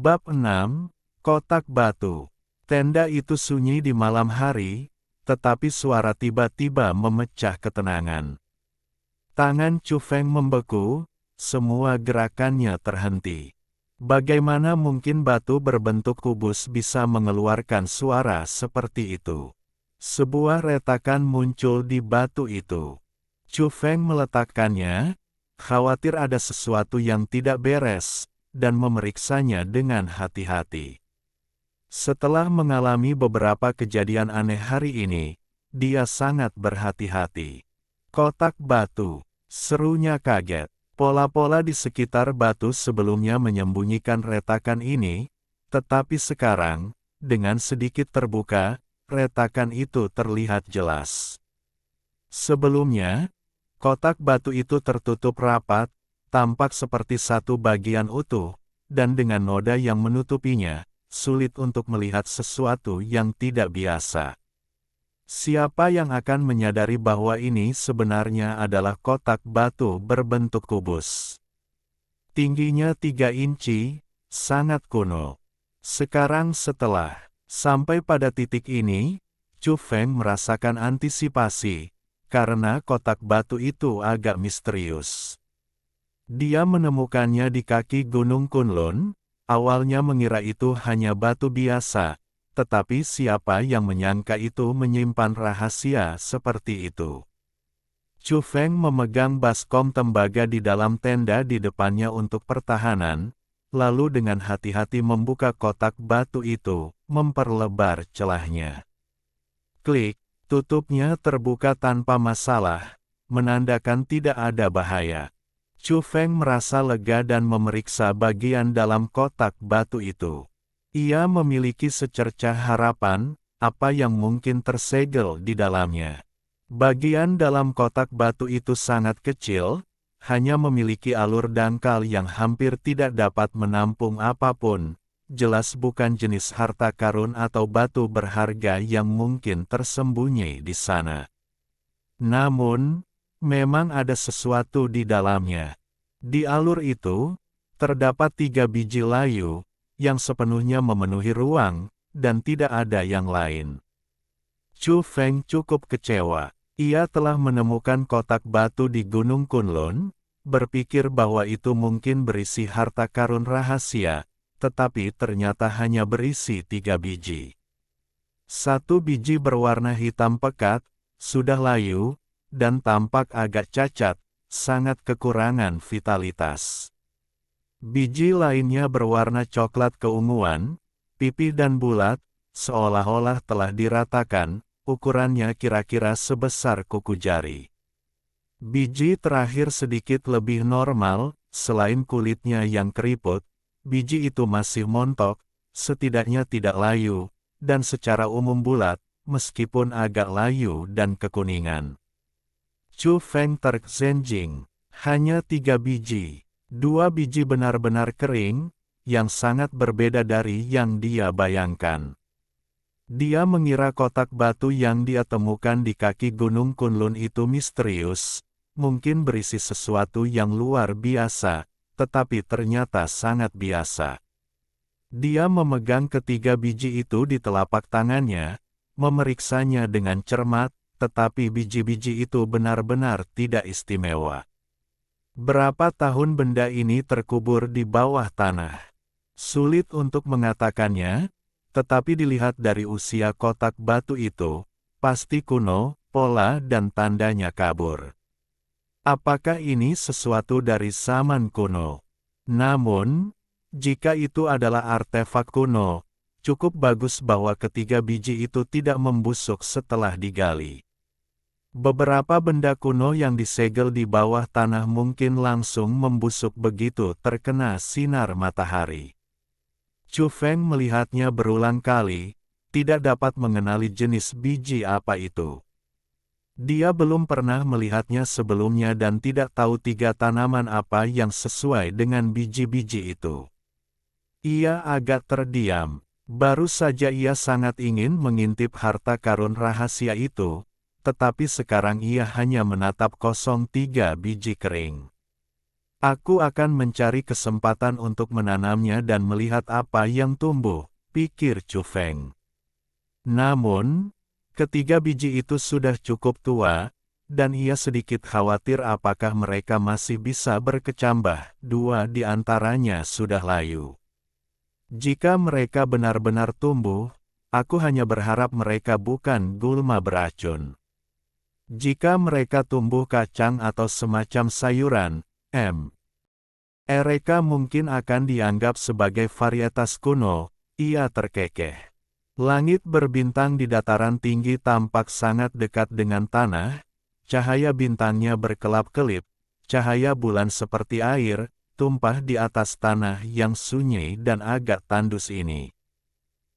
Bab 6, Kotak Batu. Tenda itu sunyi di malam hari, tetapi suara tiba-tiba memecah ketenangan. Tangan Chu Feng membeku, semua gerakannya terhenti. Bagaimana mungkin batu berbentuk kubus bisa mengeluarkan suara seperti itu? Sebuah retakan muncul di batu itu. Chu Feng meletakkannya, khawatir ada sesuatu yang tidak beres, dan memeriksanya dengan hati-hati. Setelah mengalami beberapa kejadian aneh hari ini, dia sangat berhati-hati. Kotak batu, serunya kaget. Pola-pola di sekitar batu sebelumnya menyembunyikan retakan ini, tetapi sekarang, dengan sedikit terbuka, retakan itu terlihat jelas. Sebelumnya, kotak batu itu tertutup rapat, tampak seperti satu bagian utuh, dan dengan noda yang menutupinya, sulit untuk melihat sesuatu yang tidak biasa. Siapa yang akan menyadari bahwa ini sebenarnya adalah kotak batu berbentuk kubus? Tingginya 3 inci, sangat kuno. Sekarang setelah sampai pada titik ini, Chu Feng merasakan antisipasi, karena kotak batu itu agak misterius. Dia menemukannya di kaki Gunung Kunlun, awalnya mengira itu hanya batu biasa, tetapi siapa yang menyangka itu menyimpan rahasia seperti itu. Chu Feng memegang baskom tembaga di dalam tenda di depannya untuk pertahanan, lalu dengan hati-hati membuka kotak batu itu, memperlebar celahnya. Klik, tutupnya terbuka tanpa masalah, menandakan tidak ada bahaya. Chu Feng merasa lega dan memeriksa bagian dalam kotak batu itu. Ia memiliki secercah harapan, apa yang mungkin tersegel di dalamnya. Bagian dalam kotak batu itu sangat kecil, hanya memiliki alur dangkal yang hampir tidak dapat menampung apapun, jelas bukan jenis harta karun atau batu berharga yang mungkin tersembunyi di sana. Namun, memang ada sesuatu di dalamnya. Di alur itu, terdapat 3 biji layu, yang sepenuhnya memenuhi ruang, dan tidak ada yang lain. Chu Feng cukup kecewa. Ia telah menemukan kotak batu di Gunung Kunlun, berpikir bahwa itu mungkin berisi harta karun rahasia, tetapi ternyata hanya berisi 3 biji. 1 biji berwarna hitam pekat, sudah layu, dan tampak agak cacat, sangat kekurangan vitalitas. Biji lainnya berwarna coklat keunguan, pipih dan bulat, seolah-olah telah diratakan, ukurannya kira-kira sebesar kuku jari. Biji terakhir sedikit lebih normal, selain kulitnya yang keriput, biji itu masih montok, setidaknya tidak layu, dan secara umum bulat, meskipun agak layu dan kekuningan. Chu Feng terkejut, hanya 3 biji. 2 biji benar-benar kering, yang sangat berbeda dari yang dia bayangkan. Dia mengira kotak batu yang dia temukan di kaki Gunung Kunlun itu misterius, mungkin berisi sesuatu yang luar biasa, tetapi ternyata sangat biasa. Dia memegang ketiga biji itu di telapak tangannya, memeriksanya dengan cermat, tetapi biji-biji itu benar-benar tidak istimewa. Berapa tahun benda ini terkubur di bawah tanah? Sulit untuk mengatakannya, tetapi dilihat dari usia kotak batu itu, pasti kuno, pola dan tandanya kabur. Apakah ini sesuatu dari zaman kuno? Namun, jika itu adalah artefak kuno, cukup bagus bahwa ketiga biji itu tidak membusuk setelah digali. Beberapa benda kuno yang disegel di bawah tanah mungkin langsung membusuk begitu terkena sinar matahari. Chu Feng melihatnya berulang kali, tidak dapat mengenali jenis biji apa itu. Dia belum pernah melihatnya sebelumnya dan tidak tahu 3 tanaman apa yang sesuai dengan biji-biji itu. Ia agak terdiam, baru saja ia sangat ingin mengintip harta karun rahasia itu, tetapi sekarang ia hanya menatap kosong 3 biji kering. Aku akan mencari kesempatan untuk menanamnya dan melihat apa yang tumbuh, pikir Chu Feng. Namun, ketiga biji itu sudah cukup tua, dan ia sedikit khawatir apakah mereka masih bisa berkecambah. Dua di antaranya sudah layu. Jika mereka benar-benar tumbuh, aku hanya berharap mereka bukan gulma beracun. Jika mereka tumbuh kacang atau semacam sayuran, mereka mungkin akan dianggap sebagai varietas kuno, ia terkekeh. Langit berbintang di dataran tinggi tampak sangat dekat dengan tanah, cahaya bintangnya berkelap-kelip, cahaya bulan seperti air, tumpah di atas tanah yang sunyi dan agak tandus ini.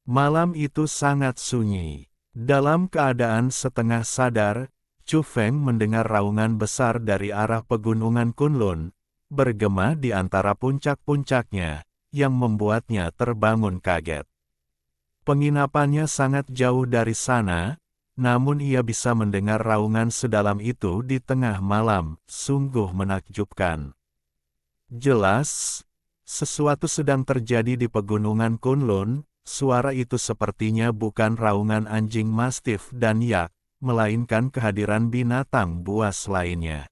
Malam itu sangat sunyi. Dalam keadaan setengah sadar, Chu Feng mendengar raungan besar dari arah pegunungan Kunlun, bergema di antara puncak-puncaknya, yang membuatnya terbangun kaget. Penginapannya sangat jauh dari sana, namun ia bisa mendengar raungan sedalam itu di tengah malam, sungguh menakjubkan. Jelas, sesuatu sedang terjadi di pegunungan Kunlun, suara itu sepertinya bukan raungan anjing mastif dan yak, melainkan kehadiran binatang buas lainnya.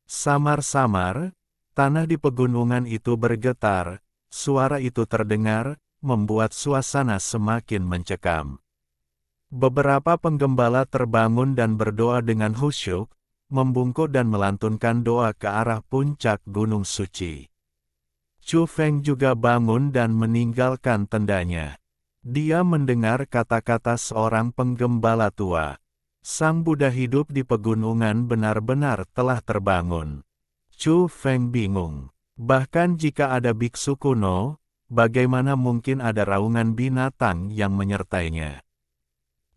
Samar-samar, tanah di pegunungan itu bergetar, suara itu terdengar, membuat suasana semakin mencekam. Beberapa penggembala terbangun dan berdoa dengan khusyuk, membungkuk dan melantunkan doa ke arah puncak gunung suci. Chu Feng juga bangun dan meninggalkan tendanya. Dia mendengar kata-kata seorang penggembala tua. Sang Buddha hidup di pegunungan benar-benar telah terbangun. Chu Feng bingung. Bahkan jika ada biksu kuno, bagaimana mungkin ada raungan binatang yang menyertainya?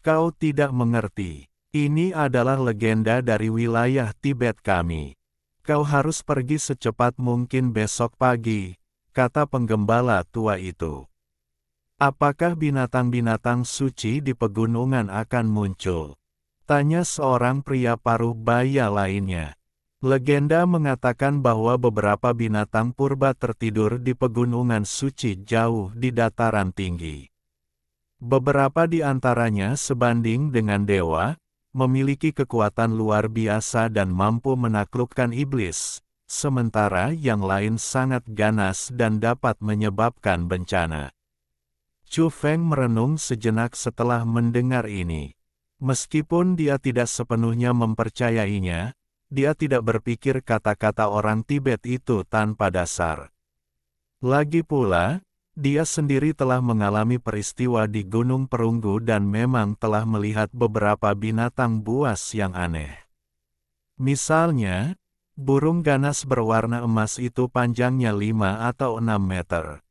Kau tidak mengerti. Ini adalah legenda dari wilayah Tibet kami. Kau harus pergi secepat mungkin besok pagi, kata penggembala tua itu. Apakah binatang-binatang suci di pegunungan akan muncul? Tanya seorang pria paruh baya lainnya. Legenda mengatakan bahwa beberapa binatang purba tertidur di pegunungan suci jauh di dataran tinggi. Beberapa di antaranya sebanding dengan dewa, memiliki kekuatan luar biasa dan mampu menaklukkan iblis, sementara yang lain sangat ganas dan dapat menyebabkan bencana. Chu Feng merenung sejenak setelah mendengar ini. Meskipun dia tidak sepenuhnya mempercayainya, dia tidak berpikir kata-kata orang Tibet itu tanpa dasar. Lagi pula, dia sendiri telah mengalami peristiwa di Gunung Perunggu dan memang telah melihat beberapa binatang buas yang aneh. Misalnya, burung ganas berwarna emas itu panjangnya 5 atau 6 meter.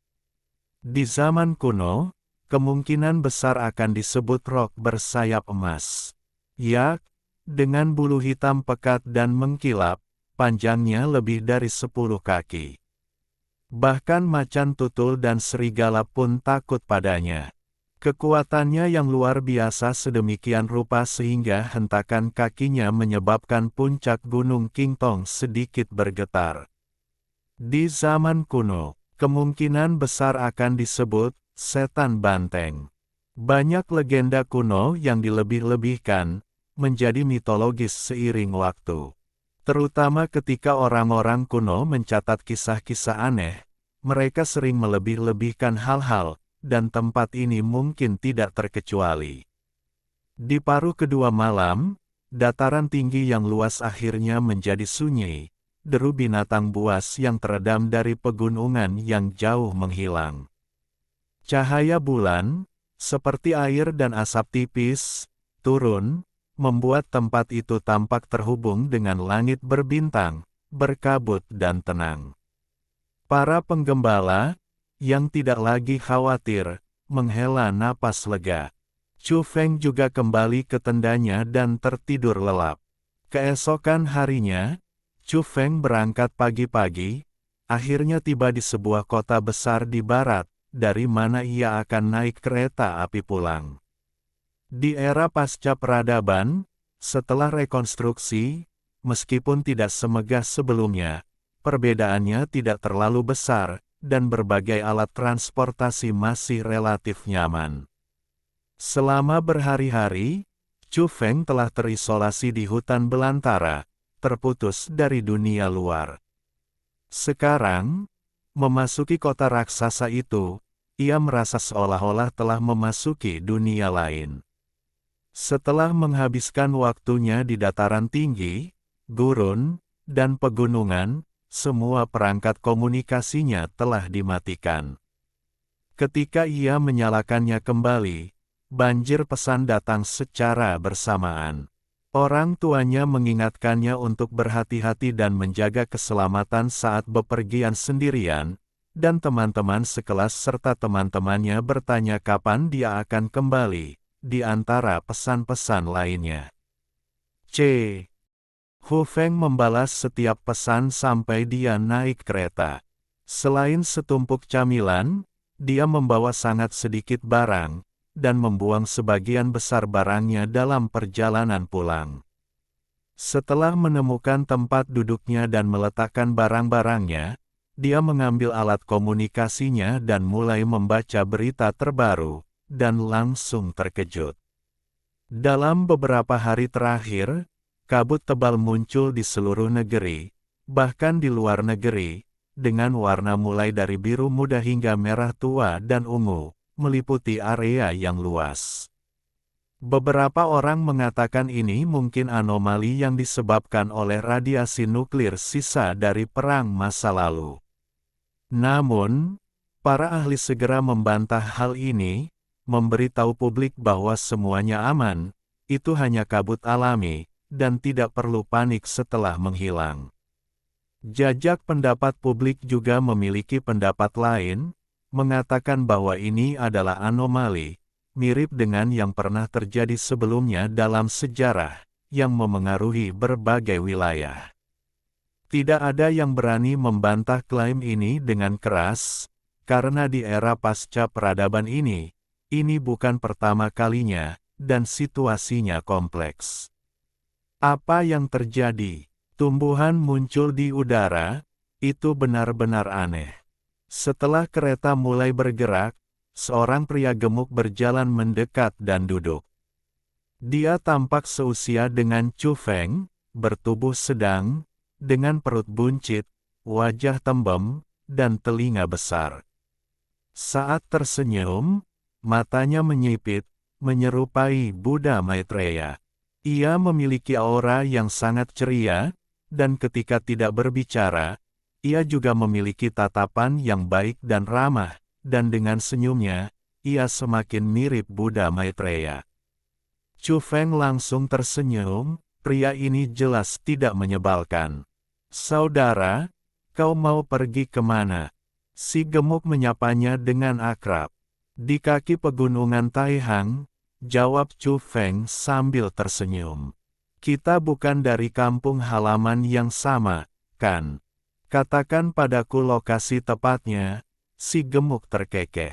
Di zaman kuno, kemungkinan besar akan disebut rok bersayap emas. Yak, dengan bulu hitam pekat dan mengkilap, panjangnya lebih dari 10 kaki. Bahkan macan tutul dan serigala pun takut padanya. Kekuatannya yang luar biasa sedemikian rupa sehingga hentakan kakinya menyebabkan puncak gunung Qingtong sedikit bergetar. Di zaman kuno, kemungkinan besar akan disebut setan banteng. Banyak legenda kuno yang dilebih-lebihkan, menjadi mitologis seiring waktu. Terutama ketika orang-orang kuno mencatat kisah-kisah aneh, mereka sering melebih-lebihkan hal-hal, dan tempat ini mungkin tidak terkecuali. Di paruh kedua malam, dataran tinggi yang luas akhirnya menjadi sunyi, deru binatang buas yang teredam dari pegunungan yang jauh menghilang. Cahaya bulan, seperti air dan asap tipis, turun, membuat tempat itu tampak terhubung dengan langit berbintang, berkabut dan tenang. Para penggembala, yang tidak lagi khawatir, menghela napas lega. Chu Feng juga kembali ke tendanya dan tertidur lelap. Keesokan harinya, Chu Feng berangkat pagi-pagi, akhirnya tiba di sebuah kota besar di barat, dari mana ia akan naik kereta api pulang. Di era pasca peradaban, setelah rekonstruksi, meskipun tidak semegah sebelumnya, perbedaannya tidak terlalu besar, dan berbagai alat transportasi masih relatif nyaman. Selama berhari-hari, Chu Feng telah terisolasi di hutan belantara, terputus dari dunia luar. Sekarang, memasuki kota raksasa itu, ia merasa seolah-olah telah memasuki dunia lain. Setelah menghabiskan waktunya di dataran tinggi, gurun, dan pegunungan, semua perangkat komunikasinya telah dimatikan. Ketika ia menyalakannya kembali, banjir pesan datang secara bersamaan. Orang tuanya mengingatkannya untuk berhati-hati dan menjaga keselamatan saat bepergian sendirian, dan teman-teman sekelas serta teman-temannya bertanya kapan dia akan kembali, di antara pesan-pesan lainnya. Hu Feng membalas setiap pesan sampai dia naik kereta. Selain setumpuk camilan, dia membawa sangat sedikit barang, dan membuang sebagian besar barangnya dalam perjalanan pulang. Setelah menemukan tempat duduknya dan meletakkan barang-barangnya, dia mengambil alat komunikasinya dan mulai membaca berita terbaru, dan langsung terkejut. Dalam beberapa hari terakhir, kabut tebal muncul di seluruh negeri, bahkan di luar negeri, dengan warna mulai dari biru muda hingga merah tua dan ungu, meliputi area yang luas. Beberapa orang mengatakan ini mungkin anomali yang disebabkan oleh radiasi nuklir sisa dari perang masa lalu. Namun, para ahli segera membantah hal ini, memberitahu publik bahwa semuanya aman, itu hanya kabut alami, dan tidak perlu panik setelah menghilang. Jajak pendapat publik juga memiliki pendapat lain, mengatakan bahwa ini adalah anomali, mirip dengan yang pernah terjadi sebelumnya dalam sejarah, yang memengaruhi berbagai wilayah. Tidak ada yang berani membantah klaim ini dengan keras, karena di era pasca peradaban ini bukan pertama kalinya, dan situasinya kompleks. Apa yang terjadi? Tumbuhan muncul di udara, itu benar-benar aneh. Setelah kereta mulai bergerak, seorang pria gemuk berjalan mendekat dan duduk. Dia tampak seusia dengan Chu Feng, bertubuh sedang, dengan perut buncit, wajah tembem, dan telinga besar. Saat tersenyum, matanya menyipit, menyerupai Buddha Maitreya. Ia memiliki aura yang sangat ceria, dan ketika tidak berbicara, ia juga memiliki tatapan yang baik dan ramah, dan dengan senyumnya, ia semakin mirip Buddha Maitreya. Chu Feng langsung tersenyum, pria ini jelas tidak menyebalkan. Saudara, kau mau pergi kemana? Si gemuk menyapanya dengan akrab. Di kaki pegunungan Taihang, jawab Chu Feng sambil tersenyum. Kita bukan dari kampung halaman yang sama, kan? Katakan padaku lokasi tepatnya, si gemuk terkekeh.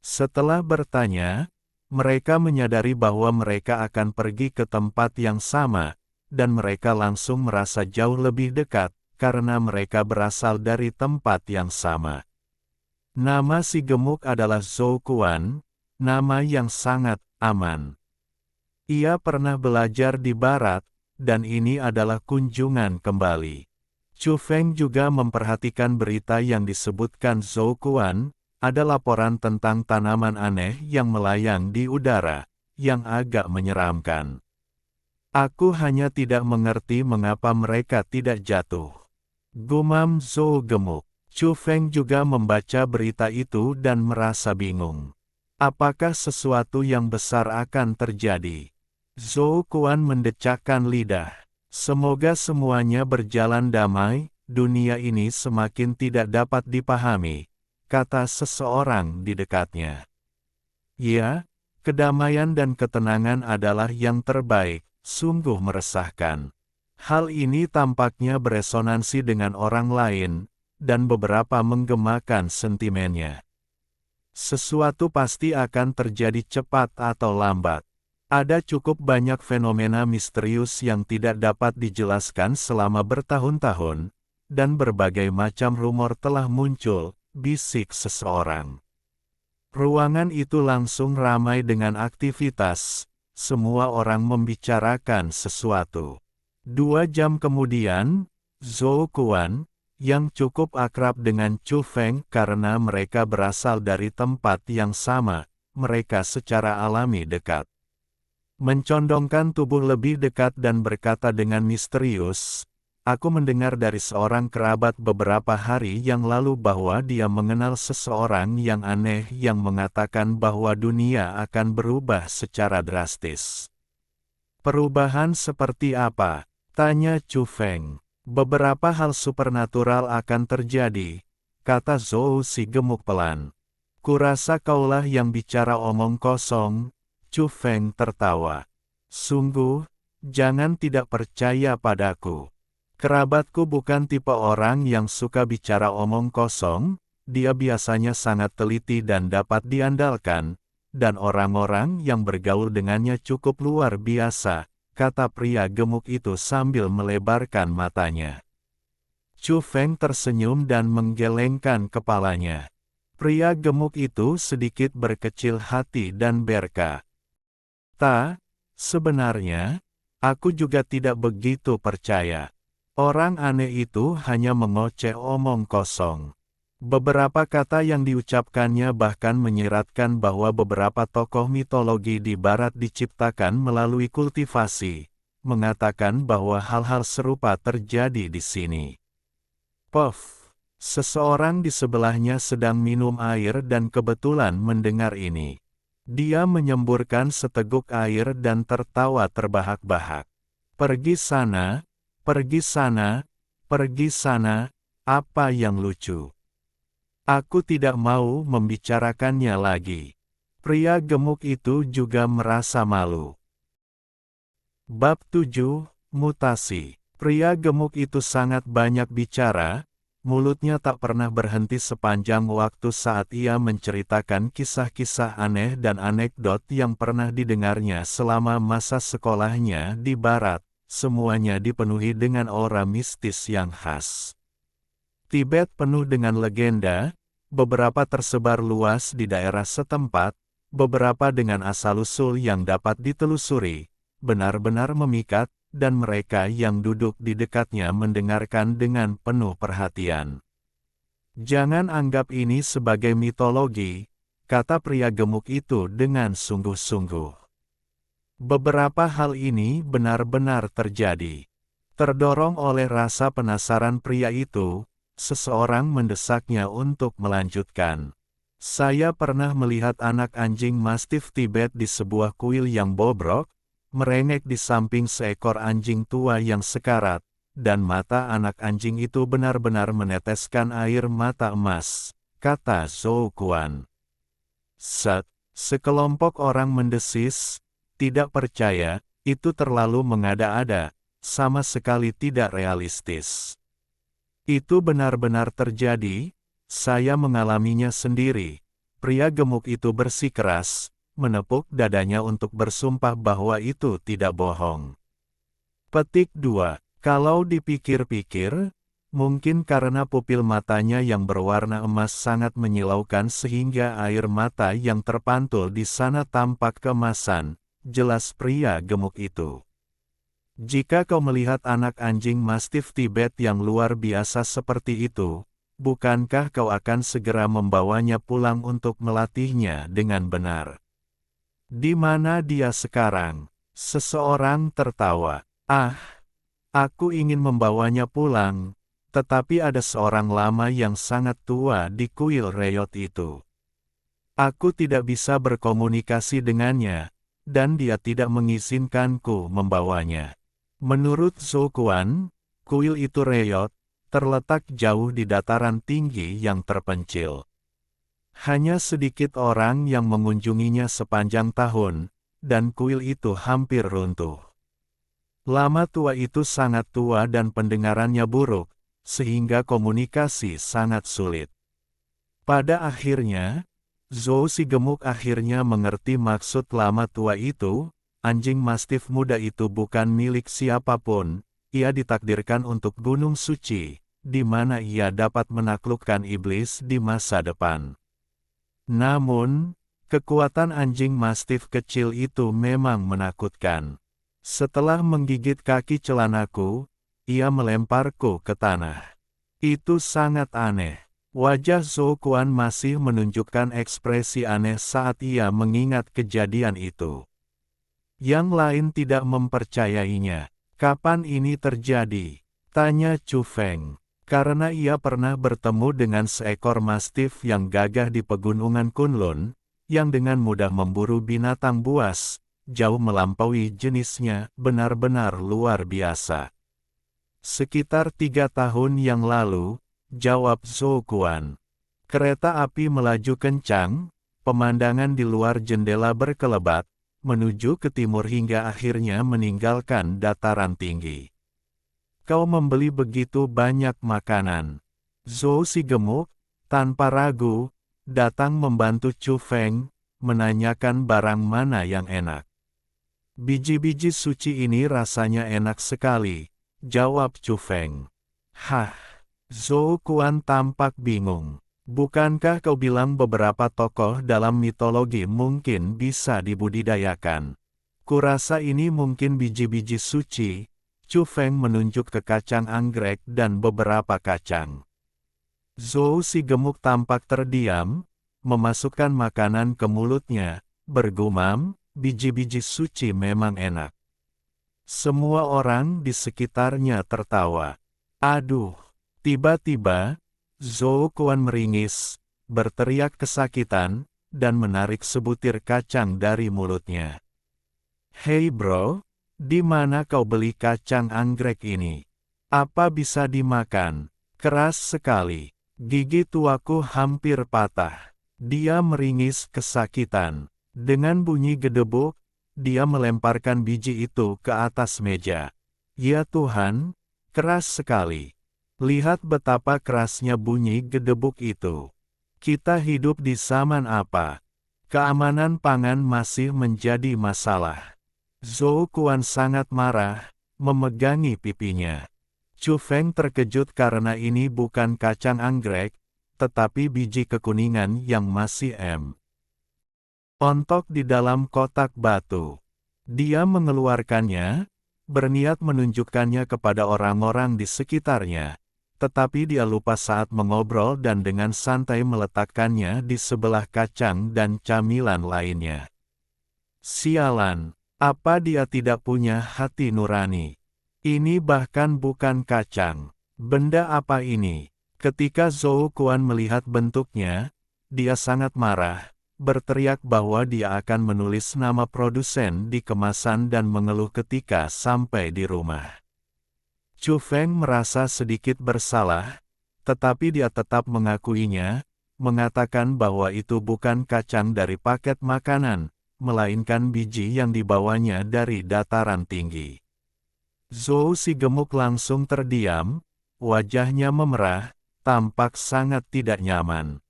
Setelah bertanya, mereka menyadari bahwa mereka akan pergi ke tempat yang sama, dan mereka langsung merasa jauh lebih dekat, karena mereka berasal dari tempat yang sama. Nama si gemuk adalah Zhou Quan, nama yang sangat aman. Ia pernah belajar di barat, dan ini adalah kunjungan kembali. Chu Feng juga memperhatikan berita yang disebutkan Zhou Quan, ada laporan tentang tanaman aneh yang melayang di udara, yang agak menyeramkan. Aku hanya tidak mengerti mengapa mereka tidak jatuh. Gumam Zhou gemuk. Chu Feng juga membaca berita itu dan merasa bingung. Apakah sesuatu yang besar akan terjadi? Zhou Quan mendecakkan lidah. Semoga semuanya berjalan damai, dunia ini semakin tidak dapat dipahami, kata seseorang di dekatnya. Ya, kedamaian dan ketenangan adalah yang terbaik, sungguh meresahkan. Hal ini tampaknya beresonansi dengan orang lain, dan beberapa menggemakan sentimennya. Sesuatu pasti akan terjadi cepat atau lambat. Ada cukup banyak fenomena misterius yang tidak dapat dijelaskan selama bertahun-tahun, dan berbagai macam rumor telah muncul, bisik seseorang. Ruangan itu langsung ramai dengan aktivitas, semua orang membicarakan sesuatu. 2 jam kemudian, Zhou Kuan, yang cukup akrab dengan Chu Feng karena mereka berasal dari tempat yang sama, mereka secara alami dekat. Mencondongkan tubuh lebih dekat dan berkata dengan misterius, "Aku mendengar dari seorang kerabat beberapa hari yang lalu bahwa dia mengenal seseorang yang aneh yang mengatakan bahwa dunia akan berubah secara drastis." "Perubahan seperti apa?" tanya Chu Feng. "Beberapa hal supernatural akan terjadi," kata Zhou si gemuk pelan. "Kurasa kaulah yang bicara omong kosong." Chu Feng tertawa. "Sungguh, jangan tidak percaya padaku. Kerabatku bukan tipe orang yang suka bicara omong kosong, dia biasanya sangat teliti dan dapat diandalkan, dan orang-orang yang bergaul dengannya cukup luar biasa," kata pria gemuk itu sambil melebarkan matanya. Chu Feng tersenyum dan menggelengkan kepalanya. Pria gemuk itu sedikit berkecil hati dan berkata, "Sebenarnya, aku juga tidak begitu percaya. Orang aneh itu hanya mengoceh omong kosong." Beberapa kata yang diucapkannya bahkan menyiratkan bahwa beberapa tokoh mitologi di barat diciptakan melalui kultivasi, mengatakan bahwa hal-hal serupa terjadi di sini. Puff! Seseorang di sebelahnya sedang minum air dan kebetulan mendengar ini. Dia menyemburkan seteguk air dan tertawa terbahak-bahak. "Pergi sana, pergi sana, pergi sana, apa yang lucu? Aku tidak mau membicarakannya lagi." Pria gemuk itu juga merasa malu. Bab 7, Mutasi. Pria gemuk itu sangat banyak bicara, mulutnya tak pernah berhenti sepanjang waktu saat ia menceritakan kisah-kisah aneh dan anekdot yang pernah didengarnya selama masa sekolahnya di barat, semuanya dipenuhi dengan aura mistis yang khas. Tibet penuh dengan legenda, beberapa tersebar luas di daerah setempat, beberapa dengan asal-usul yang dapat ditelusuri, benar-benar memikat, dan mereka yang duduk di dekatnya mendengarkan dengan penuh perhatian. "Jangan anggap ini sebagai mitologi," kata pria gemuk itu dengan sungguh-sungguh. "Beberapa hal ini benar-benar terjadi." Terdorong oleh rasa penasaran pria itu, seseorang mendesaknya untuk melanjutkan. "Saya pernah melihat anak anjing Mastiff Tibet di sebuah kuil yang bobrok, merengek di samping seekor anjing tua yang sekarat, dan mata anak anjing itu benar-benar meneteskan air mata emas," kata Zhou Kuan. Sekelompok orang mendesis, "Tidak percaya, itu terlalu mengada-ada, sama sekali tidak realistis." "Itu benar-benar terjadi, saya mengalaminya sendiri." Pria gemuk itu bersikeras, menepuk dadanya untuk bersumpah bahwa itu tidak bohong. Petik 2. Kalau dipikir-pikir, mungkin karena pupil matanya yang berwarna emas sangat menyilaukan sehingga air mata yang terpantul di sana tampak keemasan, jelas pria gemuk itu. "Jika kau melihat anak anjing Mastiff Tibet yang luar biasa seperti itu, bukankah kau akan segera membawanya pulang untuk melatihnya dengan benar?" "Di mana dia sekarang?" Seseorang tertawa. Aku ingin membawanya pulang, tetapi ada seorang lama yang sangat tua di kuil Reyot itu. Aku tidak bisa berkomunikasi dengannya, dan dia tidak mengizinkanku membawanya." Menurut Zhou Kuan, kuil itu Reyot, terletak jauh di dataran tinggi yang terpencil. Hanya sedikit orang yang mengunjunginya sepanjang tahun, dan kuil itu hampir runtuh. Lama tua itu sangat tua dan pendengarannya buruk, sehingga komunikasi sangat sulit. Pada akhirnya, Zhou si gemuk akhirnya mengerti maksud lama tua itu. Anjing Mastiff muda itu bukan milik siapapun, ia ditakdirkan untuk Gunung Suci, di mana ia dapat menaklukkan iblis di masa depan. Namun, kekuatan anjing mastif kecil itu memang menakutkan. Setelah menggigit kaki celanaku, ia melemparku ke tanah. Itu sangat aneh. Wajah Zhou Quan masih menunjukkan ekspresi aneh saat ia mengingat kejadian itu. Yang lain tidak mempercayainya. Kapan ini terjadi? Tanya Chu Feng. Karena ia pernah bertemu dengan seekor mastif yang gagah di pegunungan Kunlun, yang dengan mudah memburu binatang buas, jauh melampaui jenisnya, benar-benar luar biasa. Sekitar 3 tahun yang lalu, jawab Zhou Quan. Kereta api melaju kencang, pemandangan di luar jendela berkelebat, menuju ke timur hingga akhirnya meninggalkan dataran tinggi. Kau membeli begitu banyak makanan. Zhou si gemuk, tanpa ragu, datang membantu Chu Feng, menanyakan barang mana yang enak. Biji-biji suci ini rasanya enak sekali, jawab Chu Feng. Hah, Zhou Quan tampak bingung. Bukankah kau bilang beberapa tokoh dalam mitologi mungkin bisa dibudidayakan? Kurasa ini mungkin biji-biji suci. Chu Feng menunjuk ke kacang anggrek dan beberapa kacang. Zhou si gemuk tampak terdiam, memasukkan makanan ke mulutnya, bergumam, biji-biji suci memang enak. Semua orang di sekitarnya tertawa. Aduh, tiba-tiba, Zhou Quan meringis, berteriak kesakitan, dan menarik sebutir kacang dari mulutnya. Hei bro, di mana kau beli kacang anggrek ini? Apa bisa dimakan? Keras sekali. Gigi tuaku hampir patah. Dia meringis kesakitan. Dengan bunyi gedebuk, dia melemparkan biji itu ke atas meja. Ya Tuhan, keras sekali. Lihat betapa kerasnya bunyi gedebuk itu. Kita hidup di zaman apa? Keamanan pangan masih menjadi masalah. Zhou Quan sangat marah, memegangi pipinya. Chu Feng terkejut karena ini bukan kacang anggrek, tetapi biji kekuningan yang masih ontok di dalam kotak batu. Dia mengeluarkannya, berniat menunjukkannya kepada orang-orang di sekitarnya, tetapi dia lupa saat mengobrol dan dengan santai meletakkannya di sebelah kacang dan camilan lainnya. Sialan! Apa dia tidak punya hati nurani? Ini bahkan bukan kacang. Benda apa ini? Ketika Zhou Quan melihat bentuknya, dia sangat marah, berteriak bahwa dia akan menulis nama produsen di kemasan dan mengeluh ketika sampai di rumah. Chu Feng merasa sedikit bersalah, tetapi dia tetap mengakuinya, mengatakan bahwa itu bukan kacang dari paket makanan, melainkan biji yang dibawanya dari dataran tinggi. Zhou si gemuk langsung terdiam, wajahnya memerah, tampak sangat tidak nyaman.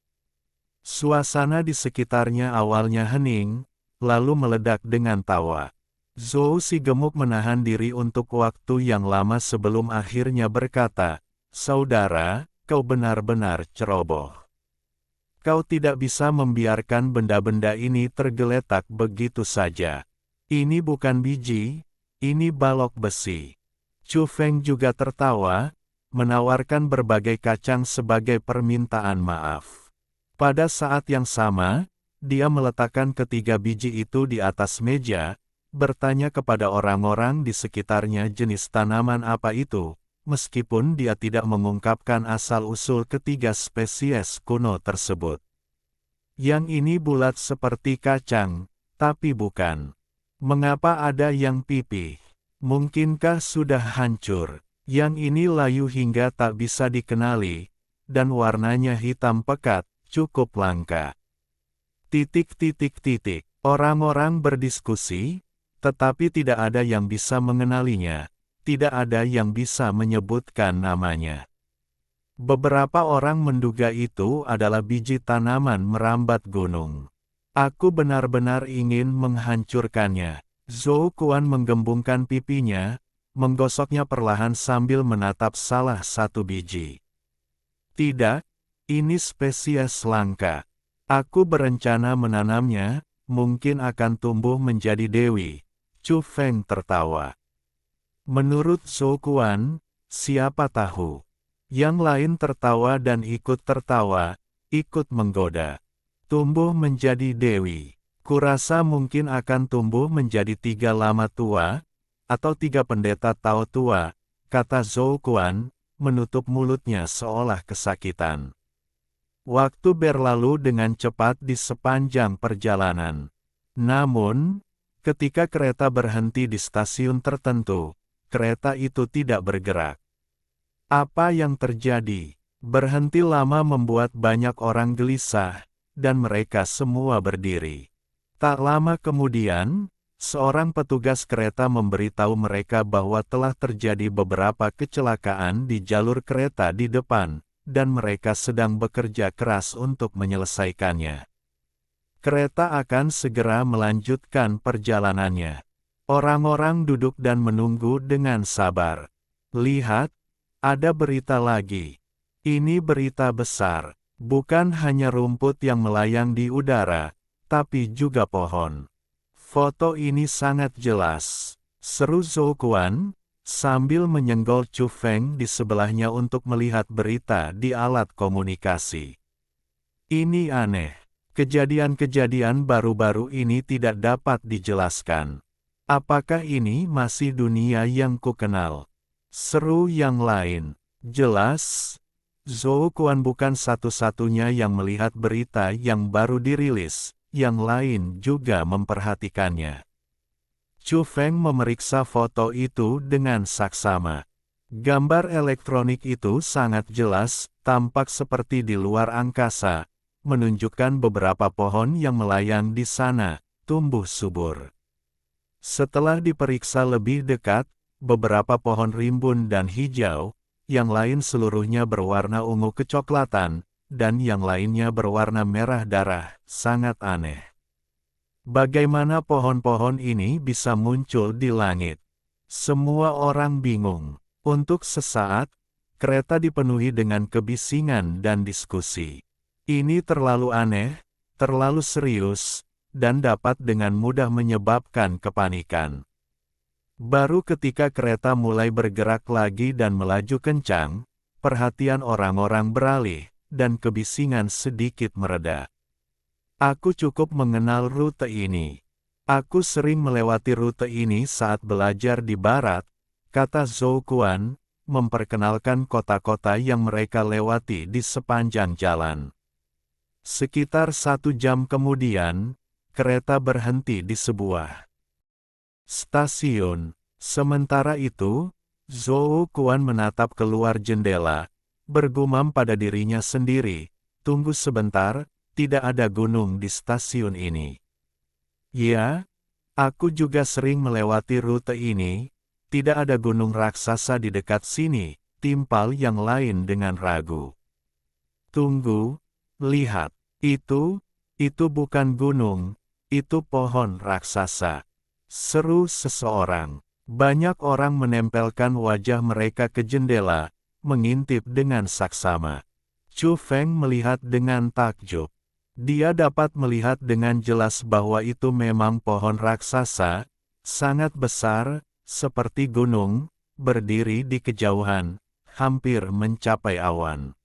Suasana di sekitarnya awalnya hening, lalu meledak dengan tawa. Zhou si gemuk menahan diri untuk waktu yang lama sebelum akhirnya berkata, "Saudara, kau benar-benar ceroboh. Kau tidak bisa membiarkan benda-benda ini tergeletak begitu saja. Ini bukan biji, ini balok besi." Chu Feng juga tertawa, menawarkan berbagai kacang sebagai permintaan maaf. Pada saat yang sama, dia meletakkan ketiga biji itu di atas meja, bertanya kepada orang-orang di sekitarnya jenis tanaman apa itu, meskipun dia tidak mengungkapkan asal-usul ketiga spesies kuno tersebut. Yang ini bulat seperti kacang, tapi bukan. Mengapa ada yang pipih? Mungkinkah sudah hancur? Yang ini layu hingga tak bisa dikenali, dan warnanya hitam pekat, cukup langka. Orang-orang berdiskusi, tetapi tidak ada yang bisa mengenalinya, tidak ada yang bisa menyebutkan namanya. Beberapa orang menduga itu adalah biji tanaman merambat gunung. Aku benar-benar ingin menghancurkannya. Zhou Quan menggembungkan pipinya, menggosoknya perlahan sambil menatap salah satu biji. Tidak, ini spesies langka. Aku berencana menanamnya, mungkin akan tumbuh menjadi dewi. Chu Feng tertawa. Menurut Zhou Kuan, siapa tahu. Yang lain tertawa dan ikut tertawa, ikut menggoda. Tumbuh menjadi dewi. Kurasa mungkin akan tumbuh menjadi 3 lama tua, atau 3 pendeta Tao tua, kata Zhou Kuan, menutup mulutnya seolah kesakitan. Waktu berlalu dengan cepat di sepanjang perjalanan. Namun, ketika kereta berhenti di stasiun tertentu, kereta itu tidak bergerak. Apa yang terjadi? Berhenti lama membuat banyak orang gelisah, dan mereka semua berdiri. Tak lama kemudian, seorang petugas kereta memberitahu mereka bahwa telah terjadi beberapa kecelakaan di jalur kereta di depan, dan mereka sedang bekerja keras untuk menyelesaikannya. Kereta akan segera melanjutkan perjalanannya. Orang-orang duduk dan menunggu dengan sabar. Lihat, ada berita lagi. Ini berita besar. Bukan hanya rumput yang melayang di udara, tapi juga pohon. Foto ini sangat jelas, seru Zhou Kuan, sambil menyenggol Chu Feng di sebelahnya untuk melihat berita di alat komunikasi. Ini aneh. Kejadian-kejadian baru-baru ini tidak dapat dijelaskan. Apakah ini masih dunia yang kukenal? Seru yang lain. Jelas, Zhou Kuan bukan satu-satunya yang melihat berita yang baru dirilis, yang lain juga memperhatikannya. Chu Feng memeriksa foto itu dengan saksama. Gambar elektronik itu sangat jelas, tampak seperti di luar angkasa, menunjukkan beberapa pohon yang melayang di sana, tumbuh subur. Setelah diperiksa lebih dekat, beberapa pohon rimbun dan hijau, yang lain seluruhnya berwarna ungu kecoklatan, dan yang lainnya berwarna merah darah, sangat aneh. Bagaimana pohon-pohon ini bisa muncul di langit? Semua orang bingung. Untuk sesaat, kereta dipenuhi dengan kebisingan dan diskusi. Ini terlalu aneh, terlalu serius, dan dapat dengan mudah menyebabkan kepanikan. Baru ketika kereta mulai bergerak lagi dan melaju kencang, perhatian orang-orang beralih, dan kebisingan sedikit mereda. Aku cukup mengenal rute ini. Aku sering melewati rute ini saat belajar di barat, kata Zhou Kuan, memperkenalkan kota-kota yang mereka lewati di sepanjang jalan. Sekitar 1 jam kemudian, kereta berhenti di sebuah stasiun. Sementara itu, Zhou Kuan menatap keluar jendela, bergumam pada dirinya sendiri, tunggu sebentar, tidak ada gunung di stasiun ini. Ya, aku juga sering melewati rute ini, tidak ada gunung raksasa di dekat sini, timpal yang lain dengan ragu. Tunggu, lihat, itu bukan gunung, itu pohon raksasa. Seru seseorang. Banyak orang menempelkan wajah mereka ke jendela, mengintip dengan saksama. Chu Feng melihat dengan takjub. Dia dapat melihat dengan jelas bahwa itu memang pohon raksasa, sangat besar, seperti gunung, berdiri di kejauhan, hampir mencapai awan.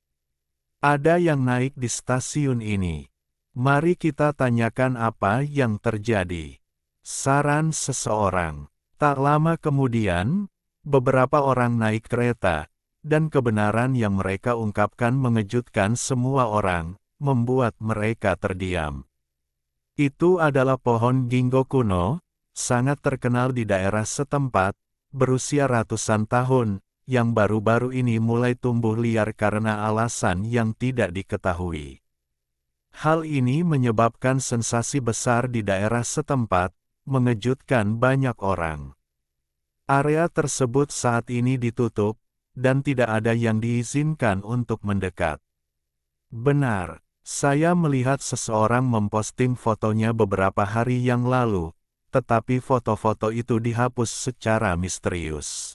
Ada yang naik di stasiun ini. Mari kita tanyakan apa yang terjadi. Saran seseorang. Tak lama kemudian, beberapa orang naik kereta, dan kebenaran yang mereka ungkapkan mengejutkan semua orang, membuat mereka terdiam. Itu adalah pohon ginkgo kuno, sangat terkenal di daerah setempat, berusia ratusan tahun, yang baru-baru ini mulai tumbuh liar karena alasan yang tidak diketahui. Hal ini menyebabkan sensasi besar di daerah setempat, mengejutkan banyak orang. Area tersebut saat ini ditutup, dan tidak ada yang diizinkan untuk mendekat. Benar, saya melihat seseorang memposting fotonya beberapa hari yang lalu, tetapi foto-foto itu dihapus secara misterius.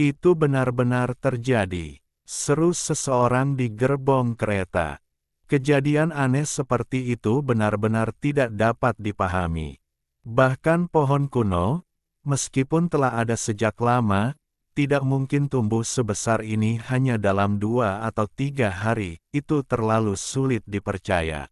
Itu benar-benar terjadi. Seru seseorang di gerbong kereta. Kejadian aneh seperti itu benar-benar tidak dapat dipahami. Bahkan pohon kuno, meskipun telah ada sejak lama, tidak mungkin tumbuh sebesar ini hanya dalam 2 atau 3 hari, itu terlalu sulit dipercaya.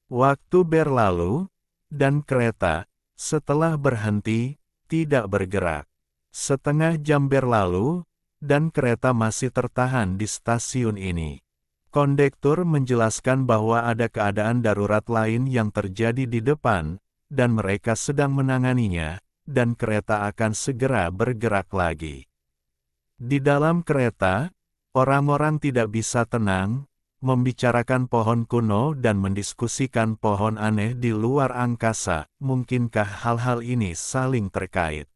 Waktu berlalu, dan kereta, setelah berhenti, tidak bergerak. Setengah jam berlalu, dan kereta masih tertahan di stasiun ini. Kondektur menjelaskan bahwa ada keadaan darurat lain yang terjadi di depan, dan mereka sedang menanganinya, dan kereta akan segera bergerak lagi. Di dalam kereta, orang-orang tidak bisa tenang, membicarakan pohon kuno dan mendiskusikan pohon aneh di luar angkasa. Mungkinkah hal-hal ini saling terkait?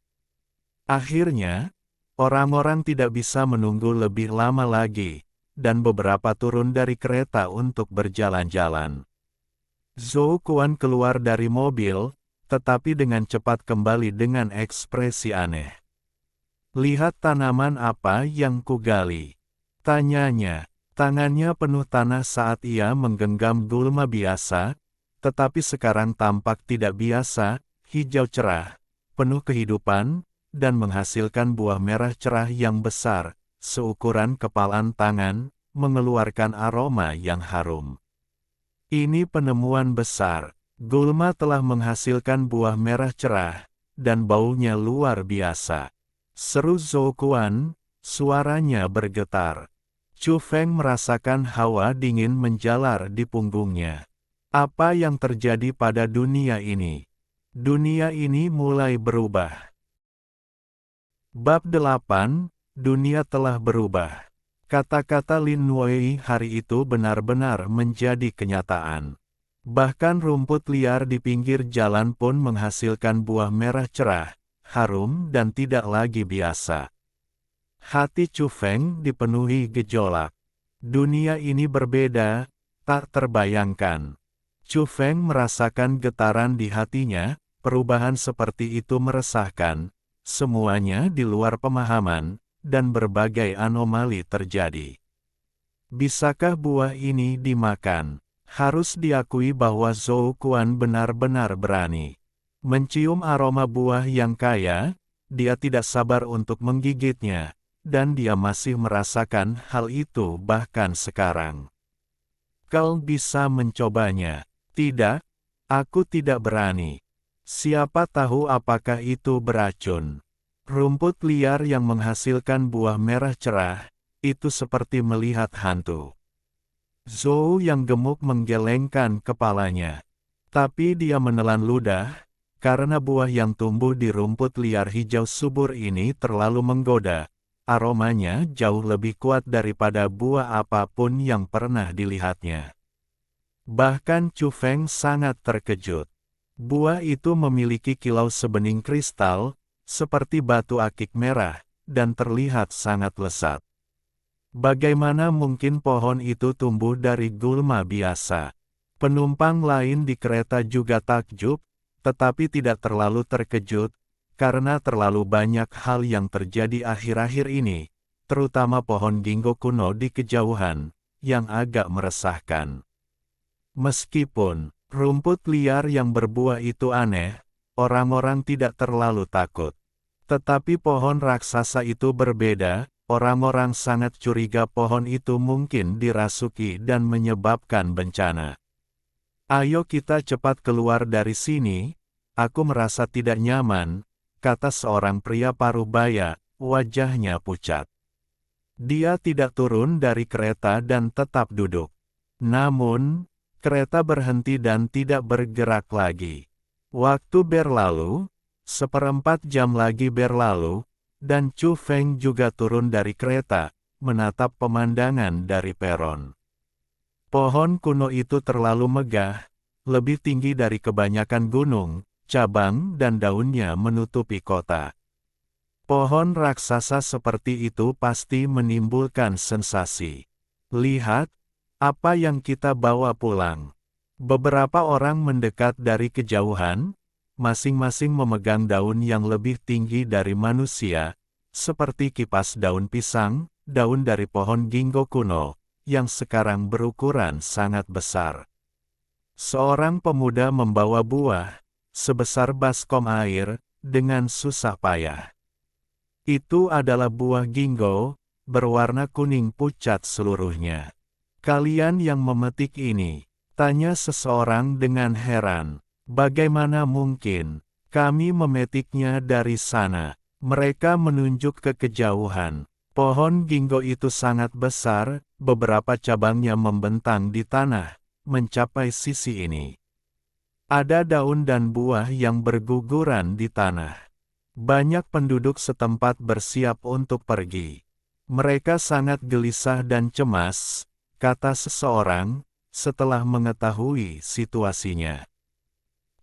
Akhirnya, orang-orang tidak bisa menunggu lebih lama lagi, dan beberapa turun dari kereta untuk berjalan-jalan. Zhou Kuan keluar dari mobil, tetapi dengan cepat kembali dengan ekspresi aneh. "Lihat tanaman apa yang kugali?" tanyanya. Tangannya penuh tanah saat ia menggenggam gulma biasa, tetapi sekarang tampak tidak biasa, hijau cerah, penuh kehidupan, dan menghasilkan buah merah cerah yang besar, seukuran kepalan tangan, mengeluarkan aroma yang harum. Ini penemuan besar. Gulma telah menghasilkan buah merah cerah, dan baunya luar biasa. Seru Zhou Kuan, suaranya bergetar. Chu Feng merasakan hawa dingin menjalar di punggungnya. Apa yang terjadi pada dunia ini? Dunia ini mulai berubah. Bab 8, Dunia telah berubah. Kata-kata Lin Wei hari itu benar-benar menjadi kenyataan. Bahkan rumput liar di pinggir jalan pun menghasilkan buah merah cerah, harum dan tidak lagi biasa. Hati Chu Feng dipenuhi gejolak. Dunia ini berbeda, tak terbayangkan. Chu Feng merasakan getaran di hatinya, perubahan seperti itu meresahkan, semuanya di luar pemahaman, dan berbagai anomali terjadi. Bisakah buah ini dimakan? Harus diakui bahwa Zhou Kuan benar-benar berani. Mencium aroma buah yang kaya, dia tidak sabar untuk menggigitnya. Dan dia masih merasakan hal itu bahkan sekarang. Kau bisa mencobanya. Tidak, aku tidak berani. Siapa tahu apakah itu beracun. Rumput liar yang menghasilkan buah merah cerah, itu seperti melihat hantu. Zhou yang gemuk menggelengkan kepalanya. Tapi dia menelan ludah, karena buah yang tumbuh di rumput liar hijau subur ini terlalu menggoda. Aromanya jauh lebih kuat daripada buah apapun yang pernah dilihatnya. Bahkan Chu Feng sangat terkejut. Buah itu memiliki kilau sebening kristal, seperti batu akik merah, dan terlihat sangat lezat. Bagaimana mungkin pohon itu tumbuh dari gulma biasa? Penumpang lain di kereta juga takjub, tetapi tidak terlalu terkejut, karena terlalu banyak hal yang terjadi akhir-akhir ini, terutama pohon ginkgo kuno di kejauhan, yang agak meresahkan. Meskipun rumput liar yang berbuah itu aneh, orang-orang tidak terlalu takut. Tetapi pohon raksasa itu berbeda, orang-orang sangat curiga pohon itu mungkin dirasuki dan menyebabkan bencana. "Ayo kita cepat keluar dari sini, aku merasa tidak nyaman," kata seorang pria paruh baya, wajahnya pucat. Dia tidak turun dari kereta dan tetap duduk. Namun, kereta berhenti dan tidak bergerak lagi. Waktu berlalu, 1/4 jam lagi berlalu, dan Chu Feng juga turun dari kereta, menatap pemandangan dari peron. Pohon kuno itu terlalu megah, lebih tinggi dari kebanyakan gunung, cabang dan daunnya menutupi kota. Pohon raksasa seperti itu pasti menimbulkan sensasi. Lihat, apa yang kita bawa pulang. Beberapa orang mendekat dari kejauhan, masing-masing memegang daun yang lebih tinggi dari manusia, seperti kipas daun pisang, daun dari pohon ginkgo kuno, yang sekarang berukuran sangat besar. Seorang pemuda membawa buah, sebesar baskom air, dengan susah payah. Itu adalah buah ginkgo, berwarna kuning pucat seluruhnya. Kalian yang memetik ini, tanya seseorang dengan heran. Bagaimana mungkin, kami memetiknya dari sana? Mereka menunjuk ke kejauhan. Pohon ginkgo itu sangat besar, beberapa cabangnya membentang di tanah, mencapai sisi ini. Ada daun dan buah yang berguguran di tanah. Banyak penduduk setempat bersiap untuk pergi. Mereka sangat gelisah dan cemas, kata seseorang, setelah mengetahui situasinya.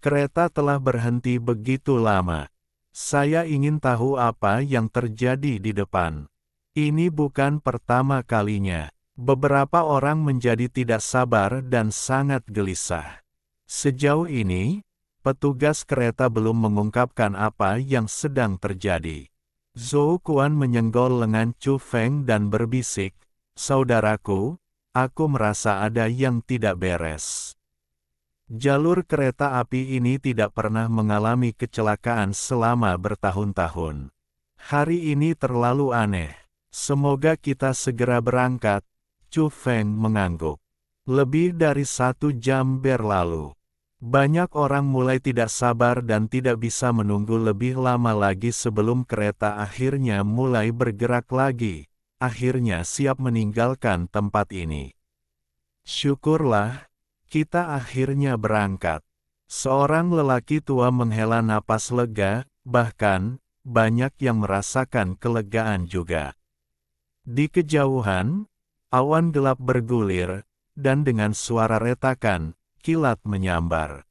Kereta telah berhenti begitu lama. Saya ingin tahu apa yang terjadi di depan. Ini bukan pertama kalinya. Beberapa orang menjadi tidak sabar dan sangat gelisah. Sejauh ini, petugas kereta belum mengungkapkan apa yang sedang terjadi. Zhou Kuan menyenggol lengan Chu Feng dan berbisik, "Saudaraku, aku merasa ada yang tidak beres. Jalur kereta api ini tidak pernah mengalami kecelakaan selama bertahun-tahun. Hari ini terlalu aneh. Semoga kita segera berangkat." Chu Feng mengangguk. Lebih dari 1 jam berlalu. Banyak orang mulai tidak sabar dan tidak bisa menunggu lebih lama lagi sebelum kereta akhirnya mulai bergerak lagi. Akhirnya siap meninggalkan tempat ini. Syukurlah, kita akhirnya berangkat. Seorang lelaki tua menghela napas lega, bahkan, banyak yang merasakan kelegaan juga. Di kejauhan, awan gelap bergulir, dan dengan suara retakan, kilat menyambar.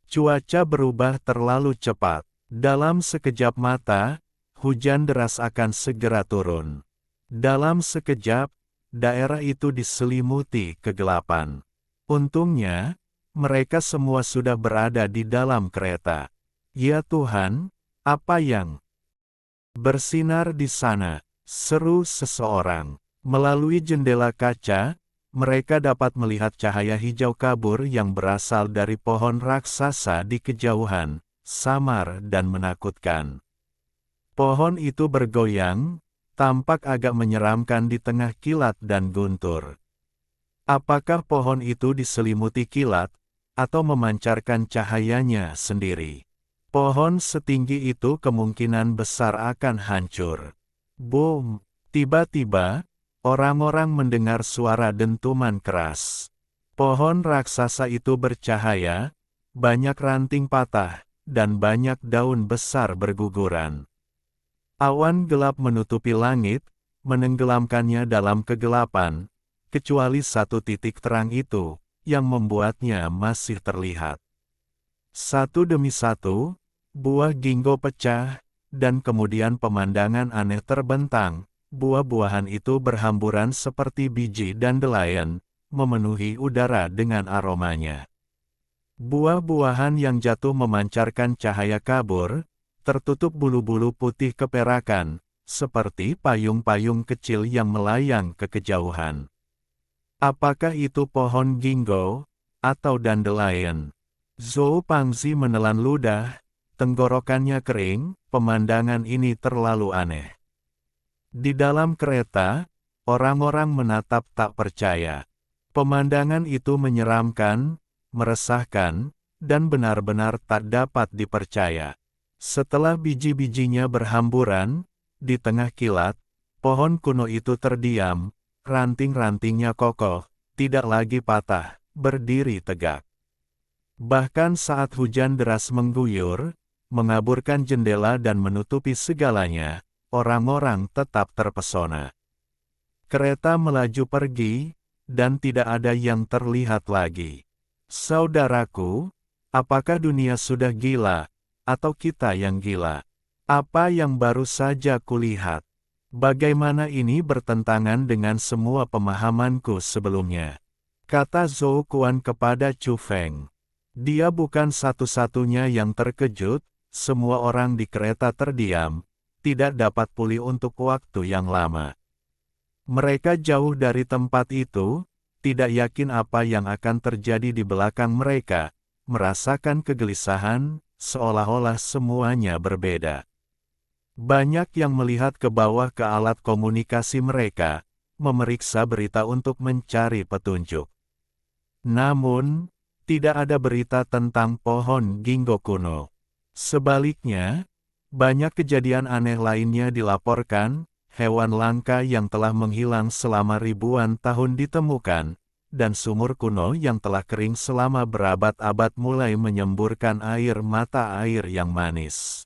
Cuaca berubah terlalu cepat. Dalam sekejap mata, hujan deras akan segera turun. Dalam sekejap, daerah itu diselimuti kegelapan. Untungnya, mereka semua sudah berada di dalam kereta. Ya Tuhan, apa yang bersinar di sana? Seru seseorang. Melalui jendela kaca, mereka dapat melihat cahaya hijau kabur yang berasal dari pohon raksasa di kejauhan, samar dan menakutkan. Pohon itu bergoyang, tampak agak menyeramkan di tengah kilat dan guntur. Apakah pohon itu diselimuti kilat, atau memancarkan cahayanya sendiri? Pohon setinggi itu kemungkinan besar akan hancur. Boom! Tiba-tiba, orang-orang mendengar suara dentuman keras. Pohon raksasa itu bercahaya, banyak ranting patah, dan banyak daun besar berguguran. Awan gelap menutupi langit, menenggelamkannya dalam kegelapan, kecuali satu titik terang itu, yang membuatnya masih terlihat. Satu demi satu, buah ginkgo pecah, dan kemudian pemandangan aneh terbentang. Buah-buahan itu berhamburan seperti biji dandelion, memenuhi udara dengan aromanya. Buah-buahan yang jatuh memancarkan cahaya kabur, tertutup bulu-bulu putih keperakan, seperti payung-payung kecil yang melayang ke kejauhan. Apakah itu pohon ginkgo, atau dandelion? Zhou Pangzi menelan ludah, tenggorokannya kering, pemandangan ini terlalu aneh. Di dalam kereta, orang-orang menatap tak percaya. Pemandangan itu menyeramkan, meresahkan, dan benar-benar tak dapat dipercaya. Setelah biji-bijinya berhamburan, di tengah kilat, pohon kuno itu terdiam, ranting-rantingnya kokoh, tidak lagi patah, berdiri tegak. Bahkan saat hujan deras mengguyur, mengaburkan jendela dan menutupi segalanya, orang-orang tetap terpesona. Kereta melaju pergi, dan tidak ada yang terlihat lagi. Saudaraku, apakah dunia sudah gila, atau kita yang gila? Apa yang baru saja kulihat? Bagaimana ini bertentangan dengan semua pemahamanku sebelumnya? Kata Zhou Kuan kepada Chu Feng. Dia bukan satu-satunya yang terkejut, semua orang di kereta terdiam, tidak dapat pulih untuk waktu yang lama. Mereka jauh dari tempat itu, tidak yakin apa yang akan terjadi di belakang mereka, merasakan kegelisahan, seolah-olah semuanya berbeda. Banyak yang melihat ke bawah ke alat komunikasi mereka, memeriksa berita untuk mencari petunjuk. Namun, tidak ada berita tentang pohon ginkgo kuno. Sebaliknya, banyak kejadian aneh lainnya dilaporkan, hewan langka yang telah menghilang selama ribuan tahun ditemukan, dan sumur kuno yang telah kering selama berabad-abad mulai menyemburkan air mata air yang manis.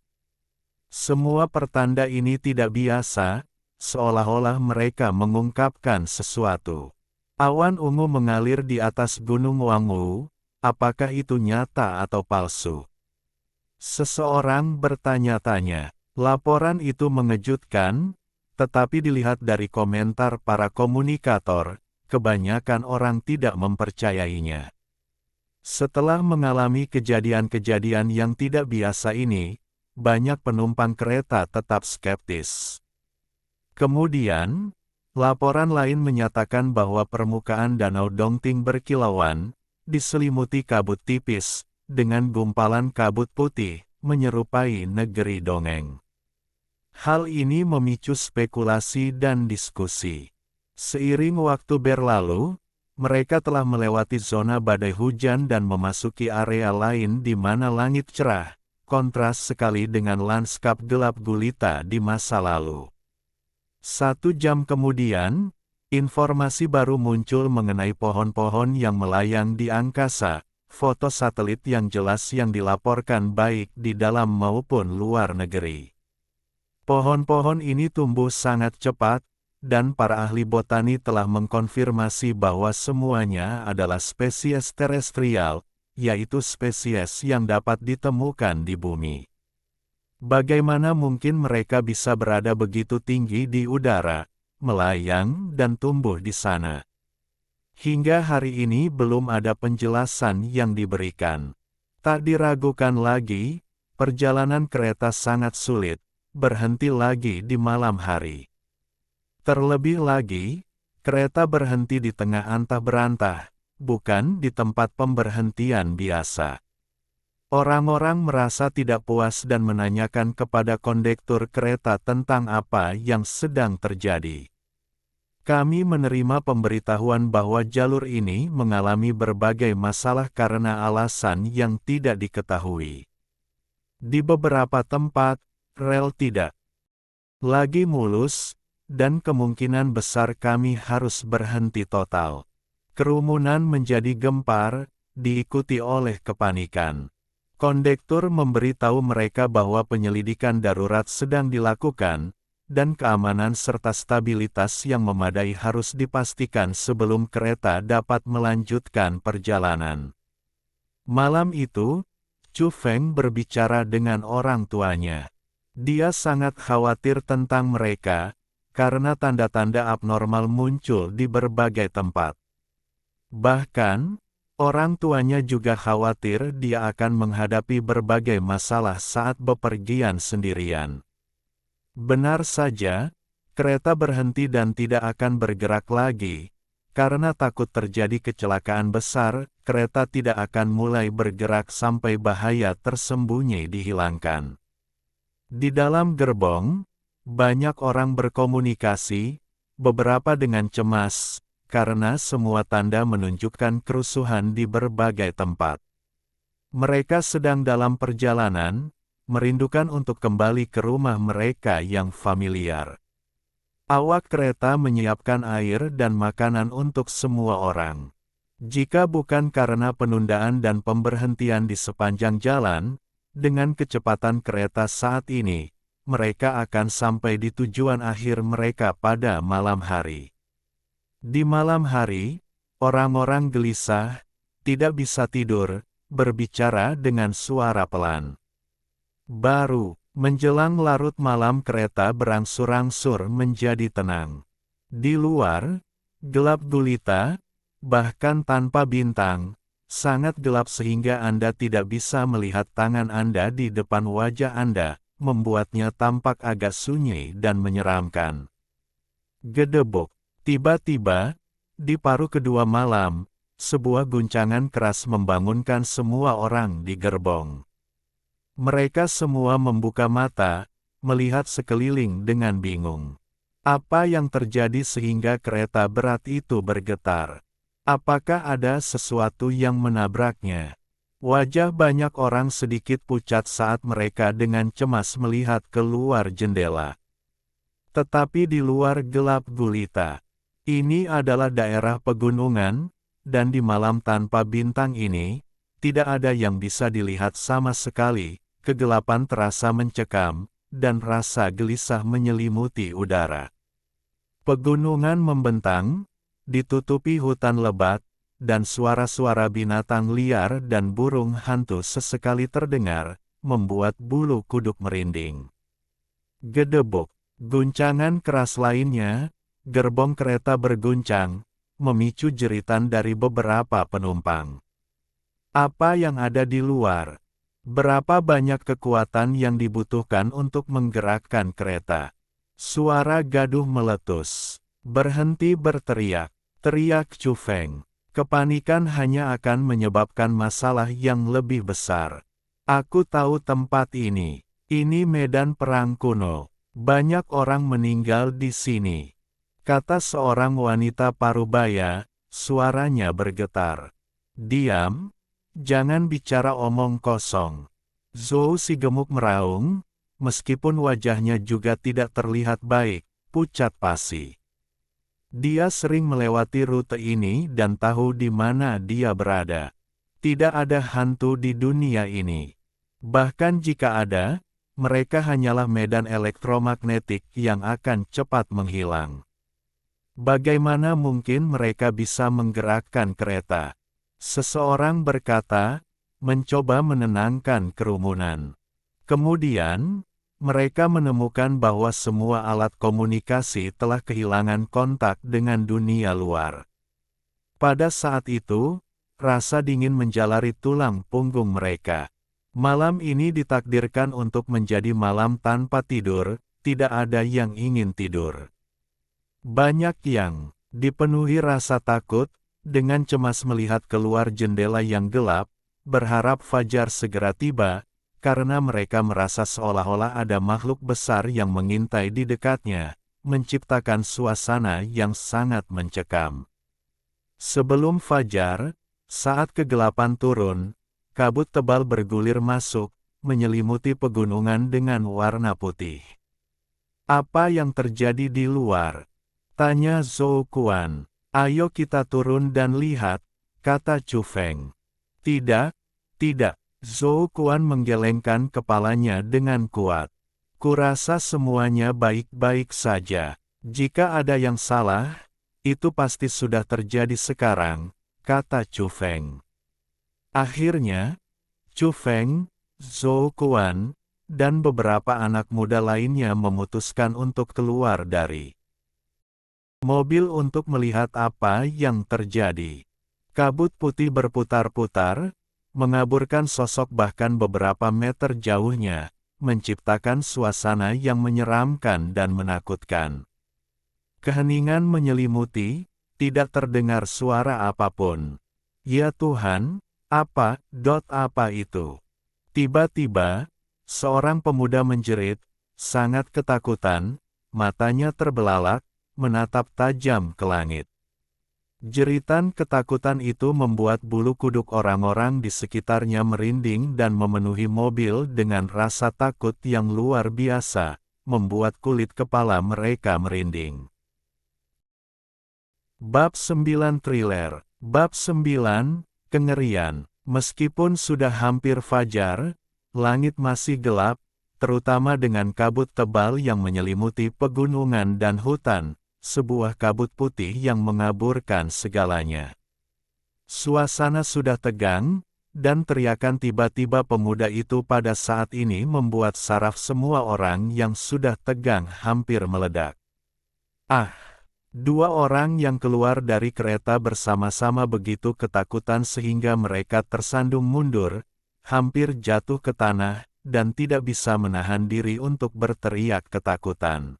Semua pertanda ini tidak biasa, seolah-olah mereka mengungkapkan sesuatu. Awan ungu mengalir di atas Gunung Wangu, apakah itu nyata atau palsu? Seseorang bertanya-tanya. Laporan itu mengejutkan, tetapi dilihat dari komentar para komunikator, kebanyakan orang tidak mempercayainya. Setelah mengalami kejadian-kejadian yang tidak biasa ini, banyak penumpang kereta tetap skeptis. Kemudian, laporan lain menyatakan bahwa permukaan Danau Dongting berkilauan, diselimuti kabut tipis, dengan gumpalan kabut putih, menyerupai negeri dongeng. Hal ini memicu spekulasi dan diskusi. Seiring waktu berlalu, mereka telah melewati zona badai hujan dan memasuki area lain di mana langit cerah, kontras sekali dengan lanskap gelap gulita di masa lalu. 1 jam kemudian, informasi baru muncul mengenai pohon-pohon yang melayang di angkasa, foto satelit yang jelas yang dilaporkan baik di dalam maupun luar negeri. Pohon-pohon ini tumbuh sangat cepat, dan para ahli botani telah mengkonfirmasi bahwa semuanya adalah spesies terestrial, yaitu spesies yang dapat ditemukan di bumi. Bagaimana mungkin mereka bisa berada begitu tinggi di udara, melayang dan tumbuh di sana? Hingga hari ini belum ada penjelasan yang diberikan. Tak diragukan lagi, perjalanan kereta sangat sulit, berhenti lagi di malam hari. Terlebih lagi, kereta berhenti di tengah antah berantah, bukan di tempat pemberhentian biasa. Orang-orang merasa tidak puas dan menanyakan kepada kondektur kereta tentang apa yang sedang terjadi. Kami menerima pemberitahuan bahwa jalur ini mengalami berbagai masalah karena alasan yang tidak diketahui. Di beberapa tempat, rel tidak lagi mulus, dan kemungkinan besar kami harus berhenti total. Kerumunan menjadi gempar, diikuti oleh kepanikan. Kondektur memberitahu mereka bahwa penyelidikan darurat sedang dilakukan, dan keamanan serta stabilitas yang memadai harus dipastikan sebelum kereta dapat melanjutkan perjalanan. Malam itu, Chu Feng berbicara dengan orang tuanya. Dia sangat khawatir tentang mereka, karena tanda-tanda abnormal muncul di berbagai tempat. Bahkan, orang tuanya juga khawatir dia akan menghadapi berbagai masalah saat bepergian sendirian. Benar saja, kereta berhenti dan tidak akan bergerak lagi. Karena takut terjadi kecelakaan besar, kereta tidak akan mulai bergerak sampai bahaya tersembunyi dihilangkan. Di dalam gerbong, banyak orang berkomunikasi, beberapa dengan cemas, karena semua tanda menunjukkan kerusuhan di berbagai tempat. Mereka sedang dalam perjalanan, merindukan untuk kembali ke rumah mereka yang familiar. Awak kereta menyiapkan air dan makanan untuk semua orang. Jika bukan karena penundaan dan pemberhentian di sepanjang jalan, dengan kecepatan kereta saat ini, mereka akan sampai di tujuan akhir mereka pada malam hari. Di malam hari, orang-orang gelisah, tidak bisa tidur, berbicara dengan suara pelan. Baru, menjelang larut malam kereta berangsur-angsur menjadi tenang. Di luar, gelap gulita, bahkan tanpa bintang, sangat gelap sehingga Anda tidak bisa melihat tangan Anda di depan wajah Anda, membuatnya tampak agak sunyi dan menyeramkan. Gedebuk. Tiba-tiba, di paruh kedua malam, sebuah guncangan keras membangunkan semua orang di gerbong. Mereka semua membuka mata, melihat sekeliling dengan bingung. Apa yang terjadi sehingga kereta berat itu bergetar? Apakah ada sesuatu yang menabraknya? Wajah banyak orang sedikit pucat saat mereka dengan cemas melihat keluar jendela. Tetapi di luar gelap gulita. Ini adalah daerah pegunungan, dan di malam tanpa bintang ini, tidak ada yang bisa dilihat sama sekali. Kegelapan terasa mencekam, dan rasa gelisah menyelimuti udara. Pegunungan membentang, ditutupi hutan lebat, dan suara-suara binatang liar dan burung hantu sesekali terdengar, membuat bulu kuduk merinding. Gedebuk, guncangan keras lainnya, gerbong kereta berguncang, memicu jeritan dari beberapa penumpang. Apa yang ada di luar? Berapa banyak kekuatan yang dibutuhkan untuk menggerakkan kereta? Suara gaduh meletus. Berhenti berteriak, teriak Chu Feng. Kepanikan hanya akan menyebabkan masalah yang lebih besar. Aku tahu tempat ini. Ini medan perang kuno. Banyak orang meninggal di sini. Kata seorang wanita parubaya, suaranya bergetar. Diam, jangan bicara omong kosong. Zhou si gemuk meraung, meskipun wajahnya juga tidak terlihat baik, pucat pasi. Dia sering melewati rute ini dan tahu di mana dia berada. Tidak ada hantu di dunia ini. Bahkan jika ada, mereka hanyalah medan elektromagnetik yang akan cepat menghilang. Bagaimana mungkin mereka bisa menggerakkan kereta? Seseorang berkata, mencoba menenangkan kerumunan. Kemudian, mereka menemukan bahwa semua alat komunikasi telah kehilangan kontak dengan dunia luar. Pada saat itu, rasa dingin menjalari tulang punggung mereka. Malam ini ditakdirkan untuk menjadi malam tanpa tidur, tidak ada yang ingin tidur. Banyak yang dipenuhi rasa takut, dengan cemas melihat keluar jendela yang gelap, berharap fajar segera tiba, karena mereka merasa seolah-olah ada makhluk besar yang mengintai di dekatnya, menciptakan suasana yang sangat mencekam. Sebelum fajar, saat kegelapan turun, kabut tebal bergulir masuk, menyelimuti pegunungan dengan warna putih. Apa yang terjadi di luar? Tanya Zhou Kuan. Ayo kita turun dan lihat, kata Chu Feng. Tidak, tidak. Zhou Kuan menggelengkan kepalanya dengan kuat. Kurasa semuanya baik-baik saja. Jika ada yang salah, itu pasti sudah terjadi sekarang, kata Chu Feng. Akhirnya, Chu Feng, Zhou Kuan, dan beberapa anak muda lainnya memutuskan untuk keluar dari mobil untuk melihat apa yang terjadi. Kabut putih berputar-putar, mengaburkan sosok bahkan beberapa meter jauhnya, menciptakan suasana yang menyeramkan dan menakutkan. Keheningan menyelimuti, tidak terdengar suara apapun. Ya Tuhan, apa itu? Tiba-tiba, seorang pemuda menjerit, sangat ketakutan, matanya terbelalak, menatap tajam ke langit. Jeritan ketakutan itu membuat bulu kuduk orang-orang di sekitarnya merinding dan memenuhi mobil dengan rasa takut yang luar biasa, membuat kulit kepala mereka merinding. Bab 9 Thriller. Bab 9, Kengerian. Meskipun sudah hampir fajar, langit masih gelap, terutama dengan kabut tebal yang menyelimuti pegunungan dan hutan, sebuah kabut putih yang mengaburkan segalanya. Suasana sudah tegang, dan teriakan tiba-tiba pemuda itu pada saat ini membuat saraf semua orang yang sudah tegang hampir meledak. Ah! Dua orang yang keluar dari kereta bersama-sama begitu ketakutan sehingga mereka tersandung mundur, hampir jatuh ke tanah, dan tidak bisa menahan diri untuk berteriak ketakutan.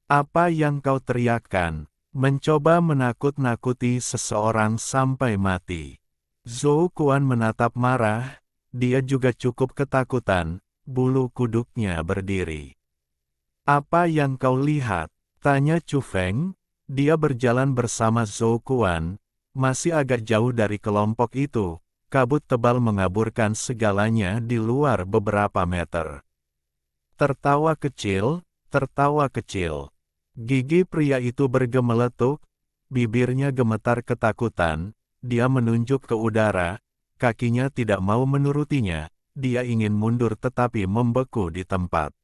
Apa yang kau teriakkan? mencoba menakut-nakuti seseorang sampai mati. Zhou Kuan menatap marah, dia juga cukup ketakutan, bulu kuduknya berdiri. Apa yang kau lihat? Tanya Chu Feng. Dia berjalan bersama Zhou Kuan, masih agak jauh dari kelompok itu. Kabut tebal mengaburkan segalanya di luar beberapa meter. Tertawa kecil, tertawa kecil. Gigi pria itu bergemeletuk, bibirnya gemetar ketakutan, dia menunjuk ke udara, kakinya tidak mau menurutinya, dia ingin mundur tetapi membeku di tempat.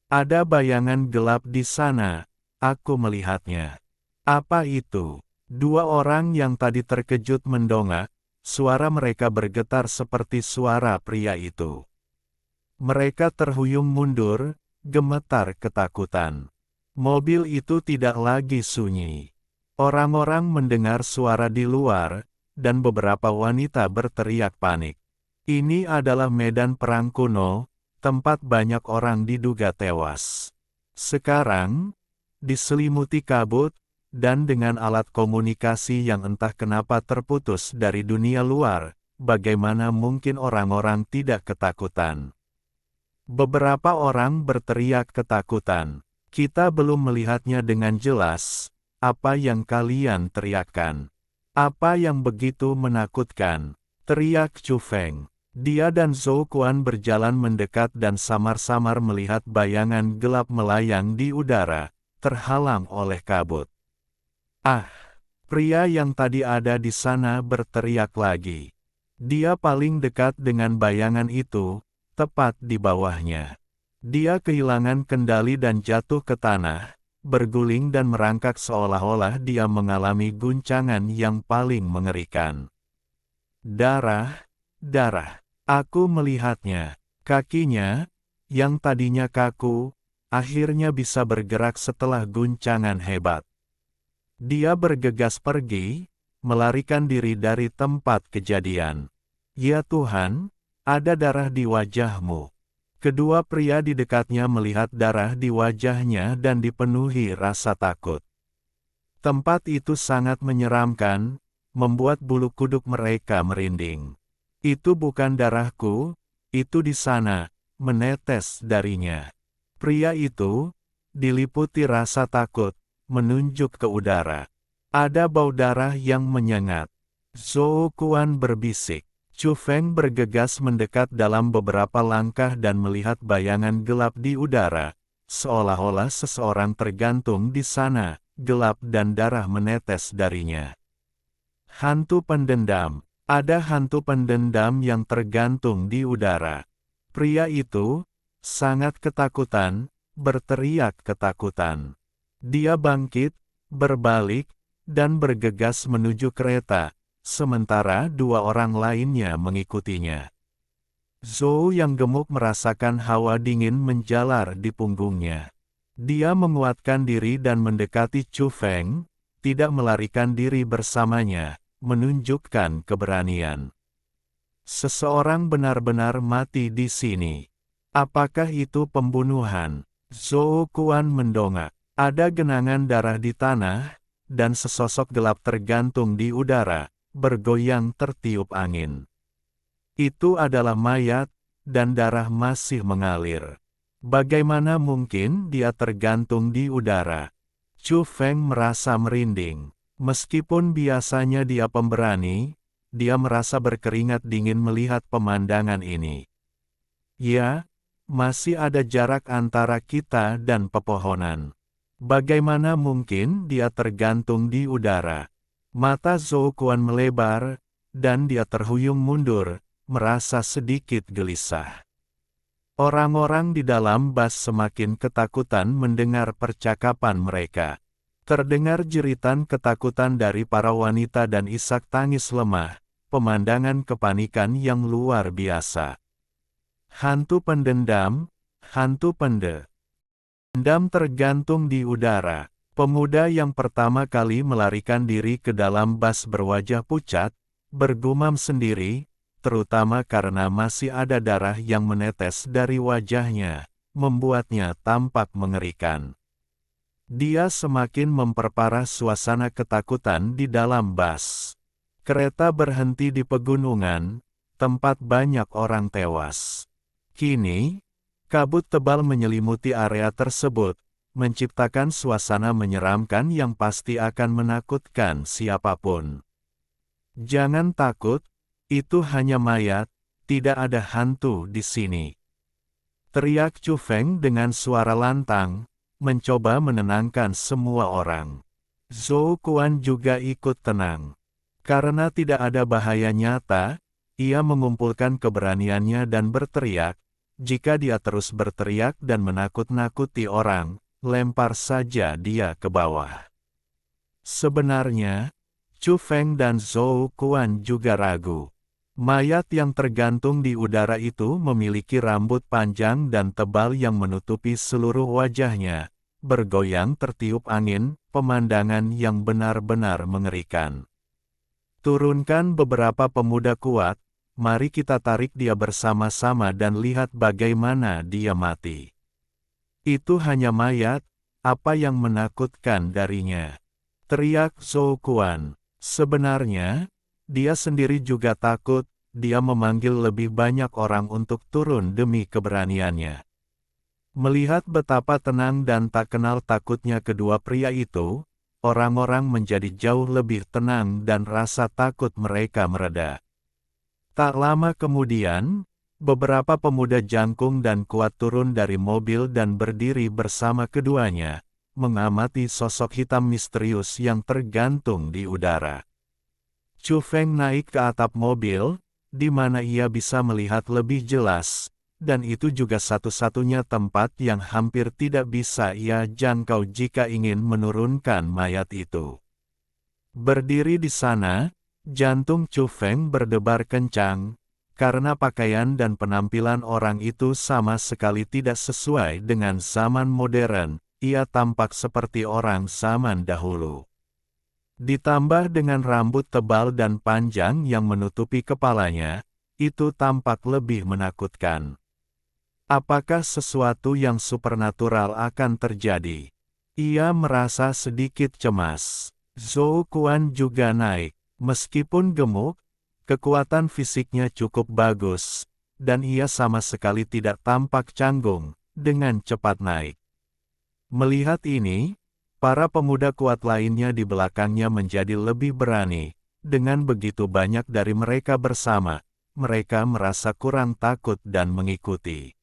Ada bayangan gelap di sana, aku melihatnya. Apa itu? Dua orang yang tadi terkejut mendongak, suara mereka bergetar seperti suara pria itu. Mereka terhuyung mundur, gemetar ketakutan. Mobil itu tidak lagi sunyi. Orang-orang mendengar suara di luar, dan beberapa wanita berteriak panik. Ini adalah medan perang kuno, tempat banyak orang diduga tewas. Sekarang, diselimuti kabut, dan dengan alat komunikasi yang entah kenapa terputus dari dunia luar, bagaimana mungkin orang-orang tidak ketakutan? Beberapa orang berteriak ketakutan. Kita belum melihatnya dengan jelas. Apa yang kalian teriakkan? Apa yang begitu menakutkan? Teriak Chu Feng. Dia dan Zhou Kuan berjalan mendekat dan samar-samar melihat bayangan gelap melayang di udara, terhalang oleh kabut. Ah! Pria yang tadi ada di sana berteriak lagi. Dia paling dekat dengan bayangan itu, tepat di bawahnya. Dia kehilangan kendali dan jatuh ke tanah, berguling dan merangkak seolah-olah dia mengalami guncangan yang paling mengerikan. Darah, darah. Aku melihatnya. Kakinya, yang tadinya kaku, akhirnya bisa bergerak setelah guncangan hebat. Dia bergegas pergi, melarikan diri dari tempat kejadian. Ya Tuhan, ada darah di wajahmu. Kedua pria di dekatnya melihat darah di wajahnya dan dipenuhi rasa takut. Tempat itu sangat menyeramkan, membuat bulu kuduk mereka merinding. Itu bukan darahku, itu di sana, menetes darinya. Pria itu, diliputi rasa takut, menunjuk ke udara. Ada bau darah yang menyengat. Zhou Kuan berbisik. Chu Feng bergegas mendekat dalam beberapa langkah dan melihat bayangan gelap di udara, seolah-olah seseorang tergantung di sana, gelap dan darah menetes darinya. Hantu pendendam. Ada hantu pendendam yang tergantung di udara. Pria itu, sangat ketakutan, berteriak ketakutan. Dia bangkit, berbalik, dan bergegas menuju kereta, sementara dua orang lainnya mengikutinya. Zhou yang gemuk merasakan hawa dingin menjalar di punggungnya. Dia menguatkan diri dan mendekati Chu Feng, tidak melarikan diri bersamanya, menunjukkan keberanian. Seseorang benar-benar mati di sini. Apakah itu pembunuhan? Zhou Kuan mendongak. Ada genangan darah di tanah, dan sesosok gelap tergantung di udara, bergoyang tertiup angin. Itu adalah mayat, dan darah masih mengalir. Bagaimana mungkin dia tergantung di udara? Chu Feng merasa merinding. Meskipun biasanya dia pemberani, dia merasa berkeringat dingin melihat pemandangan ini. Ya, masih ada jarak antara kita dan pepohonan. Bagaimana mungkin dia tergantung di udara? Mata Zhou Kuan melebar, dan dia terhuyung mundur, merasa sedikit gelisah. Orang-orang di dalam bus semakin ketakutan mendengar percakapan mereka. Terdengar jeritan ketakutan dari para wanita dan isak tangis lemah, pemandangan kepanikan yang luar biasa. Hantu pendendam, hantu pendendam tergantung di udara. Pemuda yang pertama kali melarikan diri ke dalam bus berwajah pucat, bergumam sendiri, terutama karena masih ada darah yang menetes dari wajahnya, membuatnya tampak mengerikan. Dia semakin memperparah suasana ketakutan di dalam bus. Kereta berhenti di pegunungan, tempat banyak orang tewas. Kini, kabut tebal menyelimuti area tersebut, menciptakan suasana menyeramkan yang pasti akan menakutkan siapapun. Jangan takut, itu hanya mayat, tidak ada hantu di sini. Teriak Chu Feng dengan suara lantang, mencoba menenangkan semua orang. Zhou Kuan juga ikut tenang. Karena tidak ada bahaya nyata, ia mengumpulkan keberaniannya dan berteriak, jika dia terus berteriak dan menakut-nakuti orang, lempar saja dia ke bawah. Sebenarnya, Chu Feng dan Zhou Kuan juga ragu. Mayat yang tergantung di udara itu memiliki rambut panjang dan tebal yang menutupi seluruh wajahnya, bergoyang tertiup angin, pemandangan yang benar-benar mengerikan. Turunkan beberapa pemuda kuat, mari kita tarik dia bersama-sama dan lihat bagaimana dia mati. Itu hanya mayat, apa yang menakutkan darinya? Teriak Zhou Kuan. Sebenarnya, dia sendiri juga takut, dia memanggil lebih banyak orang untuk turun demi keberaniannya. Melihat betapa tenang dan tak kenal takutnya kedua pria itu, orang-orang menjadi jauh lebih tenang dan rasa takut mereka mereda. Tak lama kemudian, beberapa pemuda jangkung dan kuat turun dari mobil dan berdiri bersama keduanya, mengamati sosok hitam misterius yang tergantung di udara. Chu Feng naik ke atap mobil, di mana ia bisa melihat lebih jelas, dan itu juga satu-satunya tempat yang hampir tidak bisa ia jangkau jika ingin menurunkan mayat itu. Berdiri di sana, jantung Chu Feng berdebar kencang, karena pakaian dan penampilan orang itu sama sekali tidak sesuai dengan zaman modern, ia tampak seperti orang zaman dahulu. Ditambah dengan rambut tebal dan panjang yang menutupi kepalanya, itu tampak lebih menakutkan. Apakah sesuatu yang supernatural akan terjadi? Ia merasa sedikit cemas. Zhou Kuan juga naik. Meskipun gemuk, kekuatan fisiknya cukup bagus, dan ia sama sekali tidak tampak canggung, dengan cepat naik. Melihat ini, para pemuda kuat lainnya di belakangnya menjadi lebih berani. Dengan begitu banyak dari mereka bersama, mereka merasa kurang takut dan mengikuti.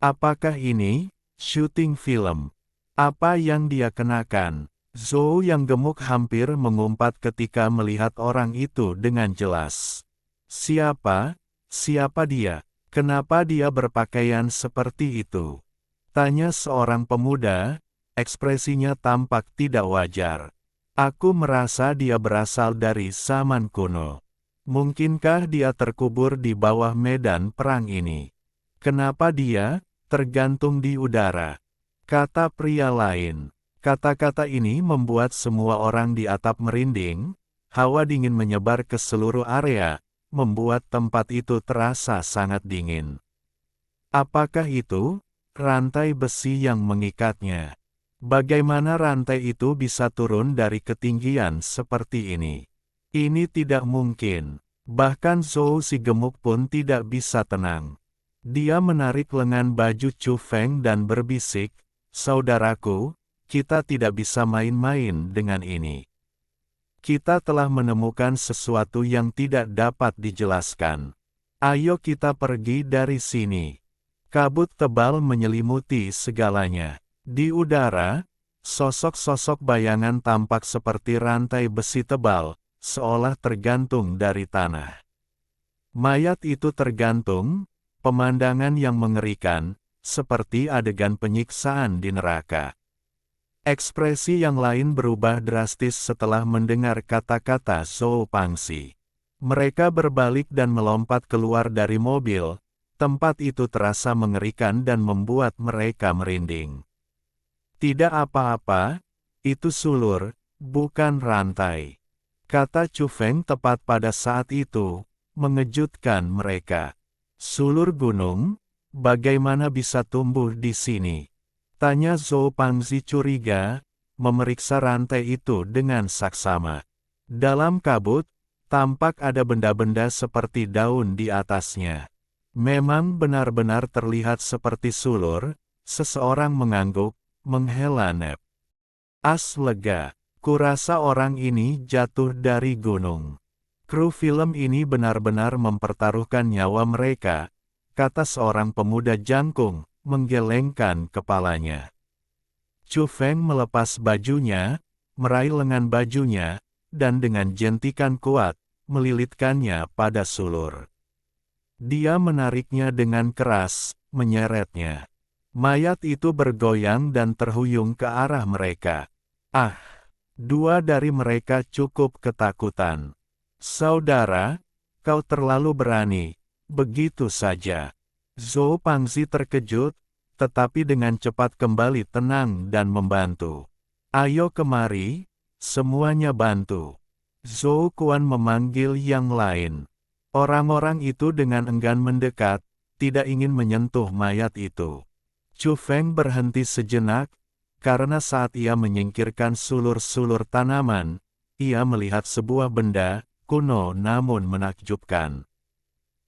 Apakah ini syuting film? Apa yang dia kenakan? Zhou yang gemuk hampir mengumpat ketika melihat orang itu dengan jelas. Siapa? Siapa dia? Kenapa dia berpakaian seperti itu? Tanya seorang pemuda, ekspresinya tampak tidak wajar. Aku merasa dia berasal dari zaman kuno. Mungkinkah dia terkubur di bawah medan perang ini? Kenapa dia tergantung di udara? Kata pria lain. Kata-kata ini membuat semua orang di atap merinding, hawa dingin menyebar ke seluruh area, membuat tempat itu terasa sangat dingin. Apakah itu rantai besi yang mengikatnya? Bagaimana rantai itu bisa turun dari ketinggian seperti ini? Ini tidak mungkin. Bahkan Zhou si gemuk pun tidak bisa tenang. Dia menarik lengan baju Chu Feng dan berbisik, "Saudaraku, kita tidak bisa main-main dengan ini. Kita telah menemukan sesuatu yang tidak dapat dijelaskan. Ayo kita pergi dari sini." Kabut tebal menyelimuti segalanya. Di udara, sosok-sosok bayangan tampak seperti rantai besi tebal, seolah tergantung dari tanah. Mayat itu tergantung, pemandangan yang mengerikan, seperti adegan penyiksaan di neraka. Ekspresi yang lain berubah drastis setelah mendengar kata-kata Zhou Pangxi. Mereka berbalik dan melompat keluar dari mobil. Tempat itu terasa mengerikan dan membuat mereka merinding. Tidak apa-apa, itu sulur, bukan rantai. Kata Chu Feng tepat pada saat itu, mengejutkan mereka. Sulur gunung, bagaimana bisa tumbuh di sini? Tanya Zhou Pangzi curiga, memeriksa rantai itu dengan saksama. Dalam kabut, tampak ada benda-benda seperti daun di atasnya. Memang benar-benar terlihat seperti sulur. Seseorang mengangguk, menghela nafas. Lega, kurasa orang ini jatuh dari gunung. Kru film ini benar-benar mempertaruhkan nyawa mereka, kata seorang pemuda jangkung, menggelengkan kepalanya. Chu Feng melepas bajunya, meraih lengan bajunya, dan dengan jentikan kuat, melilitkannya pada sulur. Dia menariknya dengan keras, menyeretnya. Mayat itu bergoyang dan terhuyung ke arah mereka. Dua dari mereka cukup ketakutan. Saudara, kau terlalu berani, begitu saja. Zhou Pangzi terkejut, tetapi dengan cepat kembali tenang dan membantu. Ayo kemari, semuanya bantu. Zhou Kuan memanggil yang lain. Orang-orang itu dengan enggan mendekat, tidak ingin menyentuh mayat itu. Chu Feng berhenti sejenak, karena saat ia menyingkirkan sulur-sulur tanaman, ia melihat sebuah benda, kuno namun menakjubkan.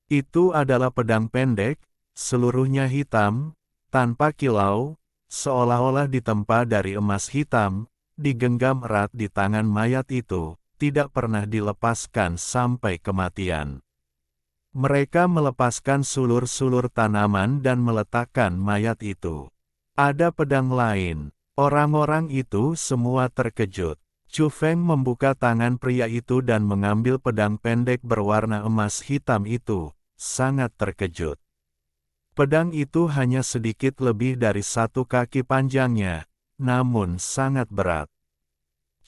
Itu adalah pedang pendek, seluruhnya hitam, tanpa kilau, seolah-olah ditempa dari emas hitam, digenggam erat di tangan mayat itu, tidak pernah dilepaskan sampai kematian. Mereka melepaskan sulur-sulur tanaman dan meletakkan mayat itu. Ada pedang lain. Orang-orang itu semua terkejut. Chu Feng membuka tangan pria itu dan mengambil pedang pendek berwarna emas hitam itu, sangat terkejut. Pedang itu hanya sedikit lebih dari 1 kaki panjangnya, namun sangat berat.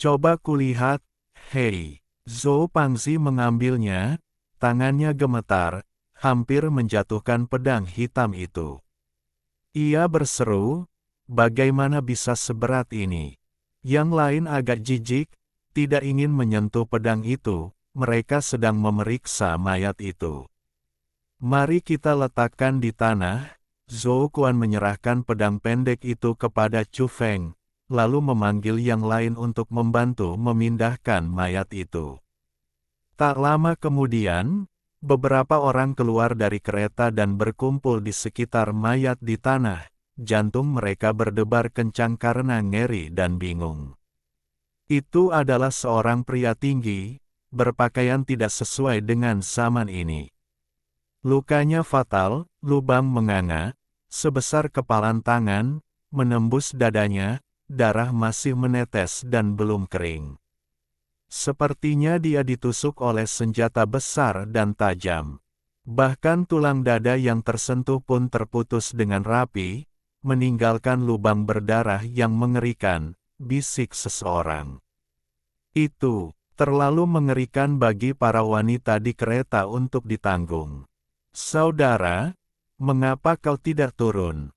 Coba kulihat, hei. Zhou Pangzi mengambilnya. Tangannya gemetar, hampir menjatuhkan pedang hitam itu. Ia berseru, bagaimana bisa seberat ini? Yang lain agak jijik, tidak ingin menyentuh pedang itu, mereka sedang memeriksa mayat itu. Mari kita letakkan di tanah. Zhou Kuan menyerahkan pedang pendek itu kepada Chu Feng, lalu memanggil yang lain untuk membantu memindahkan mayat itu. Tak lama kemudian, beberapa orang keluar dari kereta dan berkumpul di sekitar mayat di tanah. Jantung mereka berdebar kencang karena ngeri dan bingung. Itu adalah seorang pria tinggi, berpakaian tidak sesuai dengan zaman ini. Lukanya fatal, lubang menganga, sebesar kepalan tangan, menembus dadanya, darah masih menetes dan belum kering. Sepertinya dia ditusuk oleh senjata besar dan tajam. Bahkan tulang dada yang tersentuh pun terputus dengan rapi, meninggalkan lubang berdarah yang mengerikan, bisik seseorang. Itu terlalu mengerikan bagi para wanita di kereta untuk ditanggung. Saudara, mengapa kau tidak turun?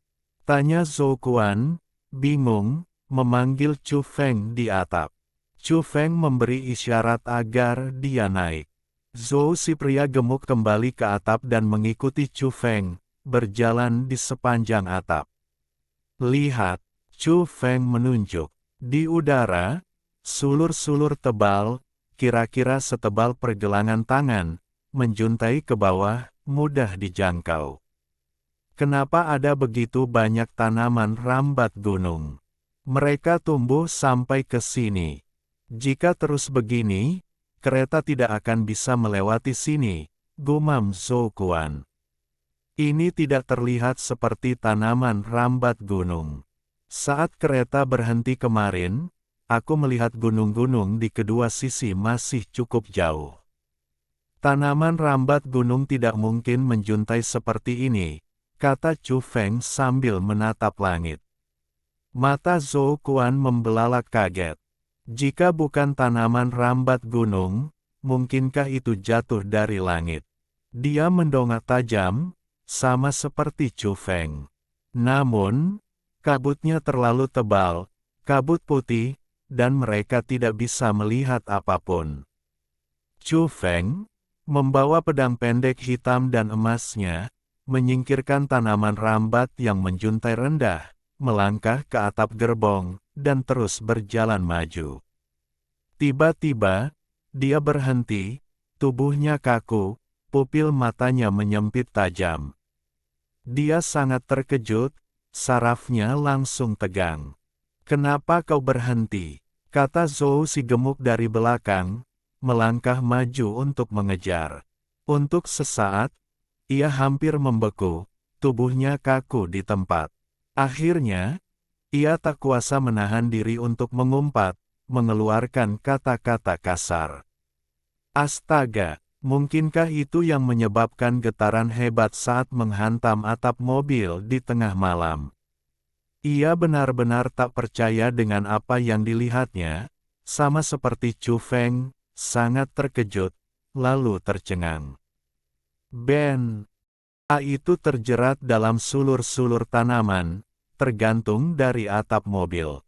Tanya Zhou Kuan, bingung, memanggil Chu Feng di atap. Chu Feng memberi isyarat agar dia naik. Zhou si pria gemuk kembali ke atap dan mengikuti Chu Feng, berjalan di sepanjang atap. Lihat, Chu Feng menunjuk. Di udara, sulur-sulur tebal, kira-kira setebal pergelangan tangan, menjuntai ke bawah, mudah dijangkau. Kenapa ada begitu banyak tanaman rambat gunung? Mereka tumbuh sampai ke sini. Jika terus begini, kereta tidak akan bisa melewati sini, gumam Zhou Kuan. Ini tidak terlihat seperti tanaman rambat gunung. Saat kereta berhenti kemarin, aku melihat gunung-gunung di kedua sisi masih cukup jauh. Tanaman rambat gunung tidak mungkin menjuntai seperti ini, kata Chu Feng sambil menatap langit. Mata Zhou Kuan membelalak kaget. Jika bukan tanaman rambat gunung, mungkinkah itu jatuh dari langit? Dia mendongak tajam, sama seperti Chu Feng. Namun, kabutnya terlalu tebal, kabut putih, dan mereka tidak bisa melihat apapun. Chu Feng, membawa pedang pendek hitam dan emasnya, menyingkirkan tanaman rambat yang menjuntai rendah, melangkah ke atap gerbong, dan terus berjalan maju. Tiba-tiba, dia berhenti, tubuhnya kaku, pupil matanya menyempit tajam. Dia sangat terkejut, sarafnya langsung tegang. "Kenapa kau berhenti?" kata Zhou si gemuk dari belakang, melangkah maju untuk mengejar. Untuk sesaat, ia hampir membeku, tubuhnya kaku di tempat. Akhirnya, ia tak kuasa menahan diri untuk mengumpat, mengeluarkan kata-kata kasar. "Astaga, mungkinkah itu yang menyebabkan getaran hebat saat menghantam atap mobil di tengah malam?" Ia benar-benar tak percaya dengan apa yang dilihatnya, sama seperti Chu Feng, sangat terkejut, lalu tercengang. Ben A itu terjerat dalam sulur-sulur tanaman, tergantung dari atap mobil.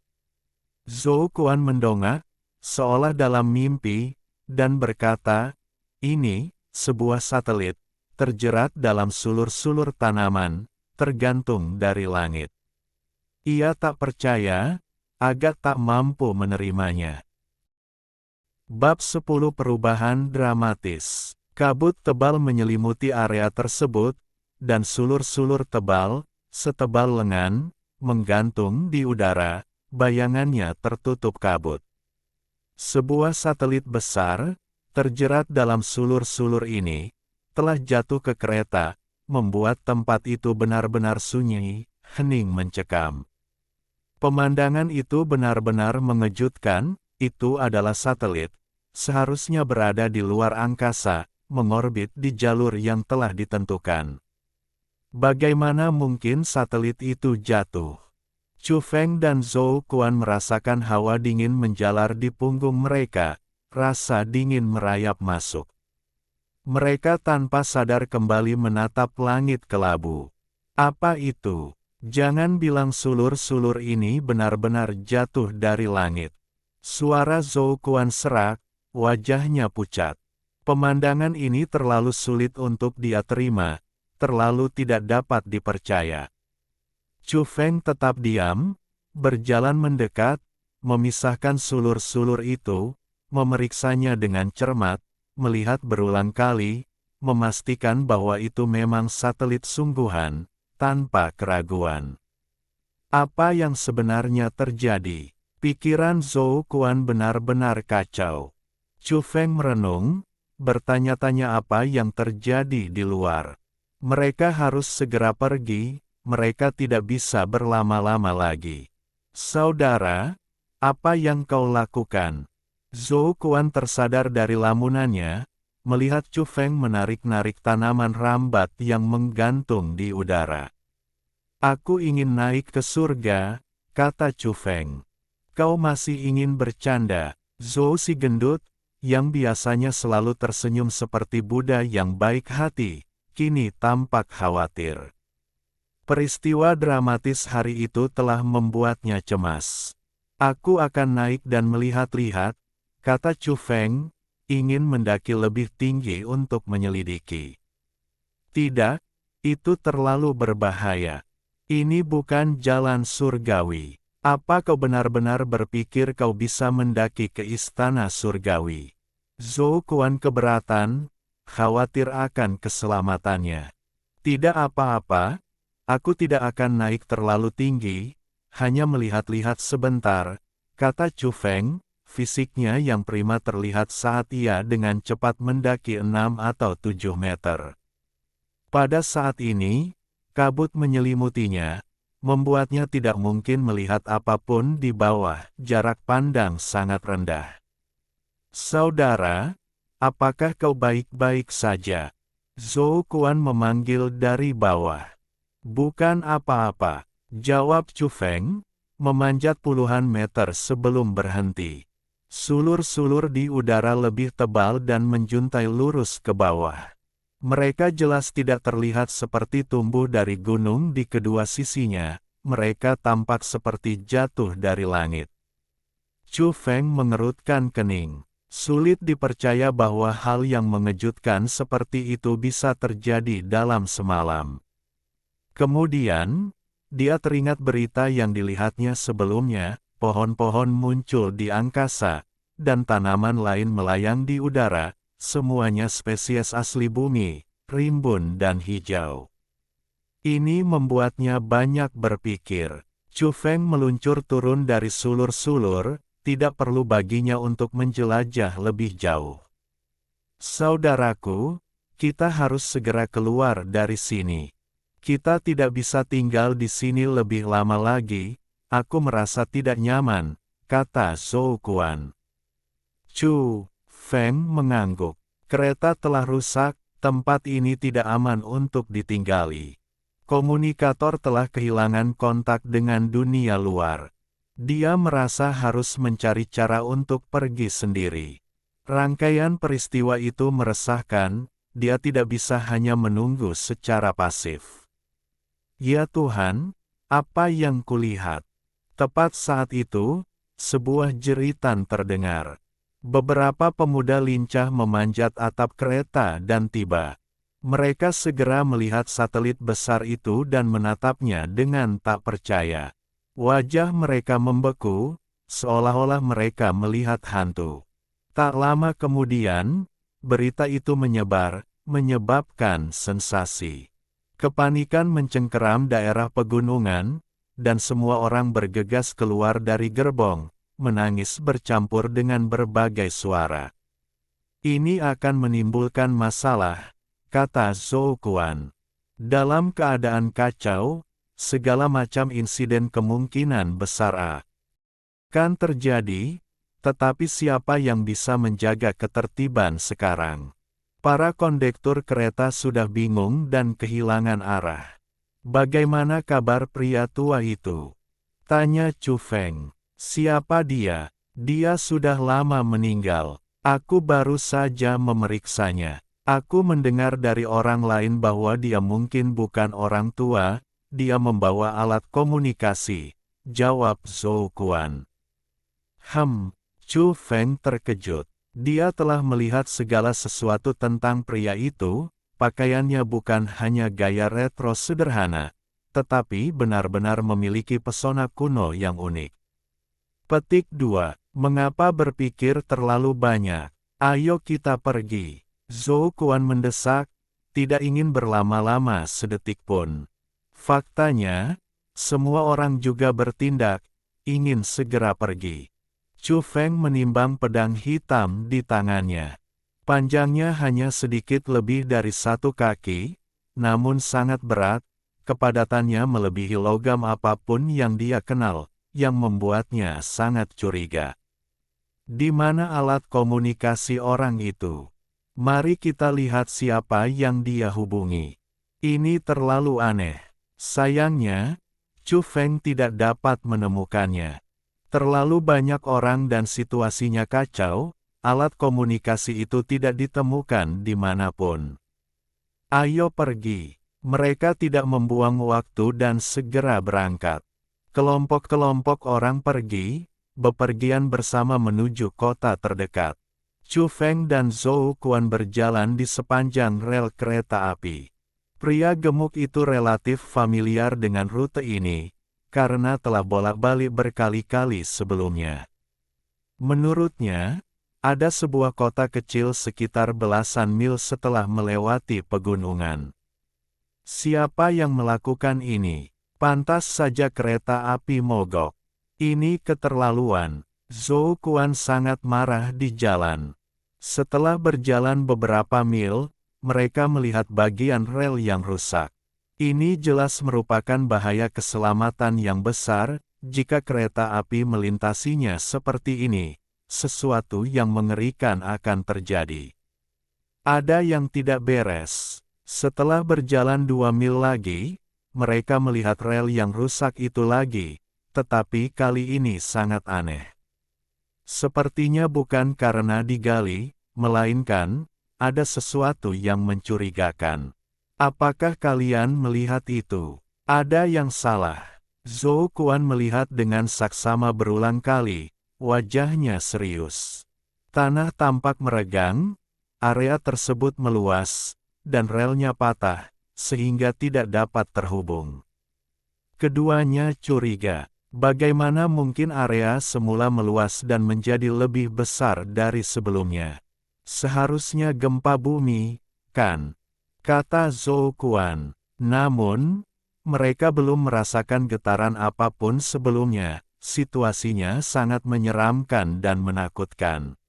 Zhou Kuan mendongak, seolah dalam mimpi, dan berkata, "Ini, sebuah satelit, terjerat dalam sulur-sulur tanaman, tergantung dari langit." Ia tak percaya, agak tak mampu menerimanya. Bab 10 Perubahan Dramatis. Kabut tebal menyelimuti area tersebut, dan sulur-sulur tebal, setebal lengan, menggantung di udara, bayangannya tertutup kabut. Sebuah satelit besar, terjerat dalam sulur-sulur ini, telah jatuh ke kereta, membuat tempat itu benar-benar sunyi, hening mencekam. Pemandangan itu benar-benar mengejutkan, itu adalah satelit, seharusnya berada di luar angkasa, mengorbit di jalur yang telah ditentukan. Bagaimana mungkin satelit itu jatuh? Chu Feng dan Zhou Kuan merasakan hawa dingin menjalar di punggung mereka, rasa dingin merayap masuk. Mereka tanpa sadar kembali menatap langit kelabu. Apa itu? Jangan bilang sulur-sulur ini benar-benar jatuh dari langit. Suara Zhou Kuan serak, wajahnya pucat. Pemandangan ini terlalu sulit untuk dia terima, terlalu tidak dapat dipercaya. Chu Feng tetap diam, berjalan mendekat, memisahkan sulur-sulur itu, memeriksanya dengan cermat, melihat berulang kali, memastikan bahwa itu memang satelit sungguhan, tanpa keraguan. Apa yang sebenarnya terjadi? Pikiran Zhou Kuan benar-benar kacau. Chu Feng merenung, bertanya-tanya apa yang terjadi di luar. Mereka harus segera pergi, mereka tidak bisa berlama-lama lagi. "Saudara, apa yang kau lakukan?" Zhou Kuan tersadar dari lamunannya, melihat Chu Feng menarik-narik tanaman rambat yang menggantung di udara. "Aku ingin naik ke surga," kata Chu Feng. "Kau masih ingin bercanda?" Zhou si gendut, yang biasanya selalu tersenyum seperti Buddha yang baik hati, kini tampak khawatir. Peristiwa dramatis hari itu telah membuatnya cemas. "Aku akan naik dan melihat-lihat," kata Chu Feng, ingin mendaki lebih tinggi untuk menyelidiki. "Tidak, itu terlalu berbahaya. Ini bukan jalan surgawi. Apa kau benar-benar berpikir kau bisa mendaki ke istana surgawi?" Zhou Kuan keberatan, khawatir akan keselamatannya. "Tidak apa-apa, aku tidak akan naik terlalu tinggi, hanya melihat-lihat sebentar," kata Chu Feng. Fisiknya yang prima terlihat saat ia dengan cepat mendaki 6 atau 7 meter. Pada saat ini, kabut menyelimutinya, membuatnya tidak mungkin melihat apapun di bawah, jarak pandang sangat rendah. "Saudara, apakah kau baik-baik saja?" Zhou Kuan memanggil dari bawah. "Bukan apa-apa," jawab Chu Feng, memanjat puluhan meter sebelum berhenti. Sulur-sulur di udara lebih tebal dan menjuntai lurus ke bawah. Mereka jelas tidak terlihat seperti tumbuh dari gunung di kedua sisinya, mereka tampak seperti jatuh dari langit. Chu Feng mengerutkan kening. Sulit dipercaya bahwa hal yang mengejutkan seperti itu bisa terjadi dalam semalam. Kemudian, Dia teringat berita yang dilihatnya sebelumnya, pohon-pohon muncul di angkasa, dan tanaman lain melayang di udara, semuanya spesies asli bumi, rimbun dan hijau. Ini membuatnya banyak berpikir. Chu Feng meluncur turun dari sulur-sulur, tidak perlu baginya untuk menjelajah lebih jauh. Saudaraku, kita harus segera keluar dari sini. Kita tidak bisa tinggal di sini lebih lama lagi, aku merasa tidak nyaman, kata Zhou Kuan. Chu Feng mengangguk. Kereta telah rusak, tempat ini tidak aman untuk ditinggali. Komunikator telah kehilangan kontak dengan dunia luar. Dia merasa harus mencari cara untuk pergi sendiri. Rangkaian peristiwa itu meresahkan, dia tidak bisa hanya menunggu secara pasif. Ya Tuhan, apa yang kulihat? Tepat saat itu, sebuah jeritan terdengar. Beberapa pemuda lincah memanjat atap kereta dan tiba. Mereka segera melihat satelit besar itu dan menatapnya dengan tak percaya. Wajah mereka membeku, seolah-olah mereka melihat hantu. Tak lama kemudian, berita itu menyebar, menyebabkan sensasi. Kepanikan mencengkeram daerah pegunungan, dan semua orang bergegas keluar dari gerbong, menangis bercampur dengan berbagai suara. Ini akan menimbulkan masalah, kata Zhou Kuan. Dalam keadaan kacau, segala macam insiden kemungkinan besar akan terjadi, tetapi siapa yang bisa menjaga ketertiban sekarang? Para kondektur kereta sudah bingung dan kehilangan arah. Bagaimana kabar pria tua itu? Tanya Chu Feng. Siapa dia? Dia sudah lama meninggal. Aku baru saja memeriksanya. Aku mendengar dari orang lain bahwa dia mungkin bukan orang tua, dia membawa alat komunikasi, jawab Zhou Kuan. Chu Feng terkejut. Dia telah melihat segala sesuatu tentang pria itu, pakaiannya bukan hanya gaya retro sederhana, tetapi benar-benar memiliki pesona kuno yang unik. Petik 2. Mengapa berpikir terlalu banyak? Ayo kita pergi. Zhou Kuan mendesak, tidak ingin berlama-lama sedetik pun. Faktanya, semua orang juga bertindak, ingin segera pergi. Chu Feng menimbang pedang hitam di tangannya. Panjangnya hanya sedikit lebih dari 1 kaki, namun sangat berat, kepadatannya melebihi logam apapun yang dia kenal, yang membuatnya sangat curiga. Di mana alat komunikasi orang itu? Mari kita lihat siapa yang dia hubungi. Ini terlalu aneh. Sayangnya, Chu Feng tidak dapat menemukannya. Terlalu banyak orang dan situasinya kacau, alat komunikasi itu tidak ditemukan dimanapun. Ayo pergi. Mereka tidak membuang waktu dan segera berangkat. Kelompok-kelompok orang pergi, bepergian bersama menuju kota terdekat. Chu Feng dan Zhou Kuan berjalan di sepanjang rel kereta api. Pria gemuk itu relatif familiar dengan rute ini, karena telah bolak-balik berkali-kali sebelumnya. Menurutnya, ada sebuah kota kecil sekitar belasan mil setelah melewati pegunungan. Siapa yang melakukan ini? Pantas saja kereta api mogok. Ini keterlaluan. Zhou Kuan sangat marah di jalan. Setelah berjalan beberapa mil, mereka melihat bagian rel yang rusak. Ini jelas merupakan bahaya keselamatan yang besar, jika kereta api melintasinya seperti ini, sesuatu yang mengerikan akan terjadi. Ada yang tidak beres. Setelah berjalan 2 mil lagi, mereka melihat rel yang rusak itu lagi, tetapi kali ini sangat aneh. Sepertinya bukan karena digali, melainkan, ada sesuatu yang mencurigakan. Apakah kalian melihat itu? Ada yang salah. Zhou Kuan melihat dengan saksama berulang kali, wajahnya serius. Tanah tampak meregang, area tersebut meluas, dan relnya patah, sehingga tidak dapat terhubung. Keduanya curiga. Bagaimana mungkin area semula meluas dan menjadi lebih besar dari sebelumnya? Seharusnya gempa bumi, kan? Kata Zhou Kuan. Namun, mereka belum merasakan getaran apapun sebelumnya. Situasinya sangat menyeramkan dan menakutkan.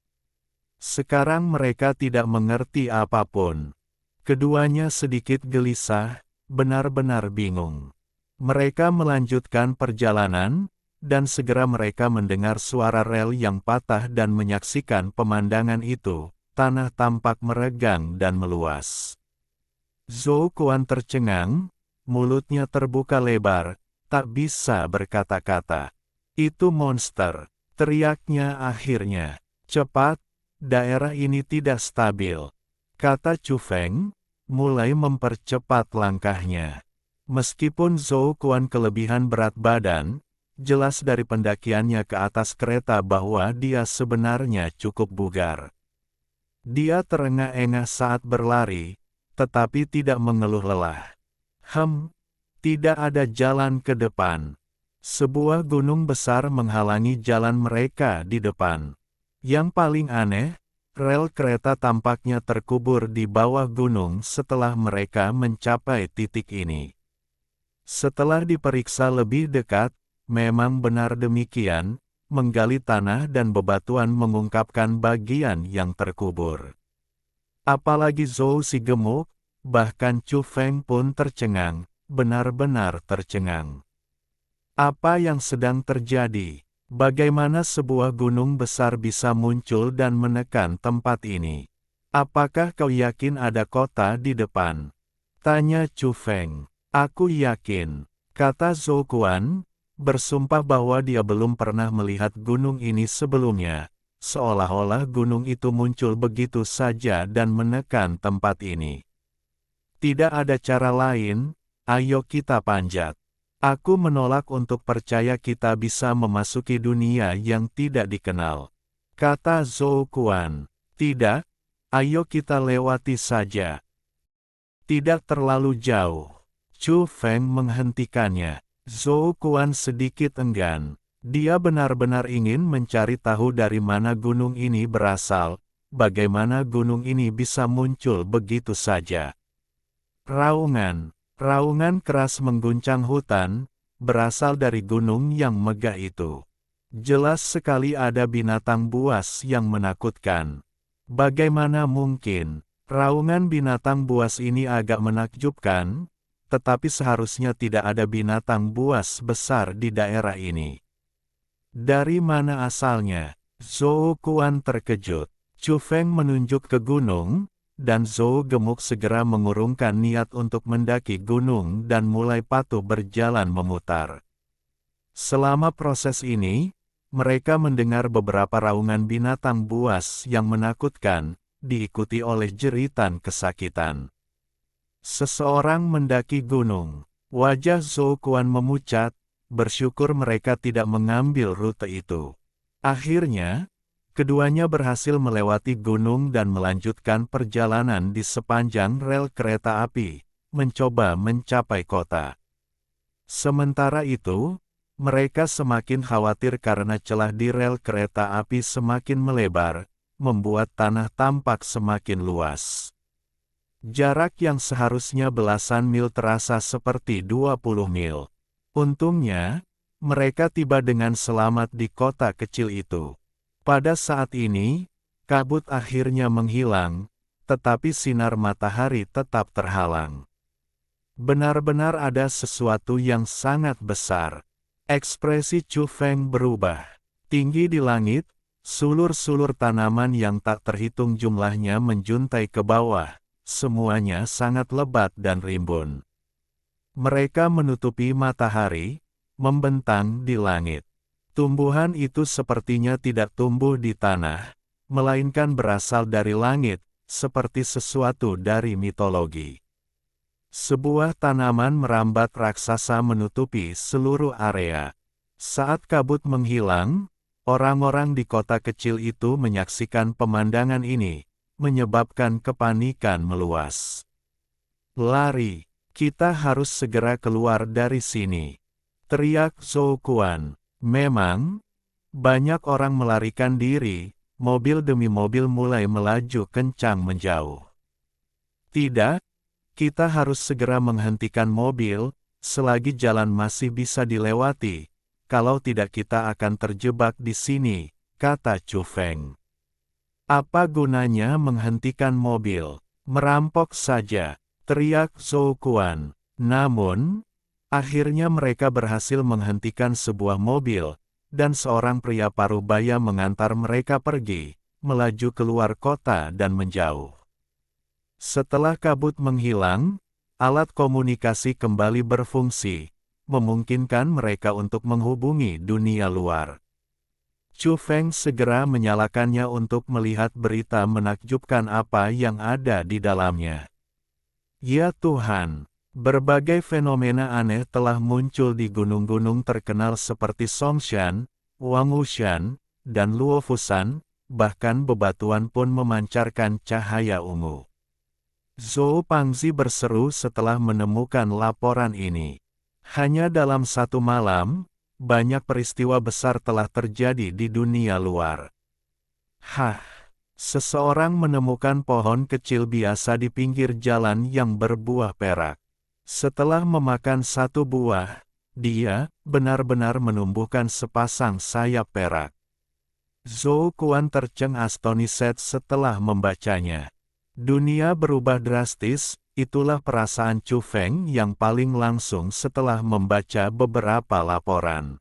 Sekarang mereka tidak mengerti apapun. Keduanya sedikit gelisah, benar-benar bingung. Mereka melanjutkan perjalanan, dan segera mereka mendengar suara rel yang patah dan menyaksikan pemandangan itu. Tanah tampak meregang dan meluas. Zhou Kuan tercengang, mulutnya terbuka lebar, tak bisa berkata-kata. Itu monster, teriaknya akhirnya. Cepat, daerah ini tidak stabil. Kata Chu Feng, mulai mempercepat langkahnya. Meskipun Zhou Kuan kelebihan berat badan, jelas dari pendakiannya ke atas kereta bahwa dia sebenarnya cukup bugar. Dia terengah-engah saat berlari, tetapi tidak mengeluh lelah. Tidak ada jalan ke depan. Sebuah gunung besar menghalangi jalan mereka di depan. Yang paling aneh, rel kereta tampaknya terkubur di bawah gunung setelah mereka mencapai titik ini. Setelah diperiksa lebih dekat, memang benar demikian, menggali tanah dan bebatuan mengungkapkan bagian yang terkubur. Apalagi Zhou si gemuk, bahkan Chu Feng pun tercengang, benar-benar tercengang. Apa yang sedang terjadi? Bagaimana sebuah gunung besar bisa muncul dan menekan tempat ini? Apakah kau yakin ada kota di depan? Tanya Chu Feng. Aku yakin, kata Zhou Kuan, bersumpah bahwa dia belum pernah melihat gunung ini sebelumnya, seolah-olah gunung itu muncul begitu saja dan menekan tempat ini. Tidak ada cara lain, ayo kita panjat. Aku menolak untuk percaya kita bisa memasuki dunia yang tidak dikenal. Kata Zhou Kuan. Tidak, ayo kita lewati saja. Tidak terlalu jauh. Chu Feng menghentikannya. Zhou Kuan sedikit enggan. Dia benar-benar ingin mencari tahu dari mana gunung ini berasal, bagaimana gunung ini bisa muncul begitu saja. Raungan keras mengguncang hutan, berasal dari gunung yang megah itu. Jelas sekali ada binatang buas yang menakutkan. Bagaimana mungkin? Raungan binatang buas ini agak menakjubkan, tetapi seharusnya tidak ada binatang buas besar di daerah ini. Dari mana asalnya? Zhou Kuan terkejut. Chu Feng menunjuk ke gunung, dan Zhou gemuk segera mengurungkan niat untuk mendaki gunung dan mulai patuh berjalan memutar. Selama proses ini, mereka mendengar beberapa raungan binatang buas yang menakutkan, diikuti oleh jeritan kesakitan. Seseorang mendaki gunung. Wajah Zhou Kuan memucat, bersyukur mereka tidak mengambil rute itu. Akhirnya, keduanya berhasil melewati gunung dan melanjutkan perjalanan di sepanjang rel kereta api, mencoba mencapai kota. Sementara itu, mereka semakin khawatir karena celah di rel kereta api semakin melebar, membuat tanah tampak semakin luas. Jarak yang seharusnya belasan mil terasa seperti 20 mil. Untungnya, mereka tiba dengan selamat di kota kecil itu. Pada saat ini, kabut akhirnya menghilang, tetapi sinar matahari tetap terhalang. Benar-benar ada sesuatu yang sangat besar. Ekspresi Chu Feng berubah. Tinggi di langit, sulur-sulur tanaman yang tak terhitung jumlahnya menjuntai ke bawah. Semuanya sangat lebat dan rimbun. Mereka menutupi matahari, membentang di langit. Tumbuhan itu sepertinya tidak tumbuh di tanah, melainkan berasal dari langit, seperti sesuatu dari mitologi. Sebuah tanaman merambat raksasa menutupi seluruh area. Saat kabut menghilang, orang-orang di kota kecil itu menyaksikan pemandangan ini, menyebabkan kepanikan meluas. Lari, kita harus segera keluar dari sini. teriak Zhou Kuan. Memang, banyak orang melarikan diri, mobil demi mobil mulai melaju kencang menjauh. Tidak, kita harus segera menghentikan mobil, selagi jalan masih bisa dilewati, kalau tidak kita akan terjebak di sini, kata Chu Feng. Apa gunanya menghentikan mobil? Merampok saja, teriak Zhou Kuan. Namun, akhirnya mereka berhasil menghentikan sebuah mobil, dan seorang pria paruh baya mengantar mereka pergi, melaju keluar kota dan menjauh. Setelah kabut menghilang, alat komunikasi kembali berfungsi, memungkinkan mereka untuk menghubungi dunia luar. Chu Feng segera menyalakannya untuk melihat berita menakjubkan apa yang ada di dalamnya. Ya Tuhan! Berbagai fenomena aneh telah muncul di gunung-gunung terkenal seperti Songshan, Wangwushan, dan Luofusan, bahkan bebatuan pun memancarkan cahaya ungu. Zhou Pangzi berseru setelah menemukan laporan ini. Hanya dalam satu malam, banyak peristiwa besar telah terjadi di dunia luar. Hah! Seseorang menemukan pohon kecil biasa di pinggir jalan yang berbuah perak. Setelah memakan satu buah, dia benar-benar menumbuhkan sepasang sayap perak. Zhou Kuan tercengang setelah membacanya. Dunia berubah drastis, itulah perasaan Chu Feng yang paling langsung setelah membaca beberapa laporan.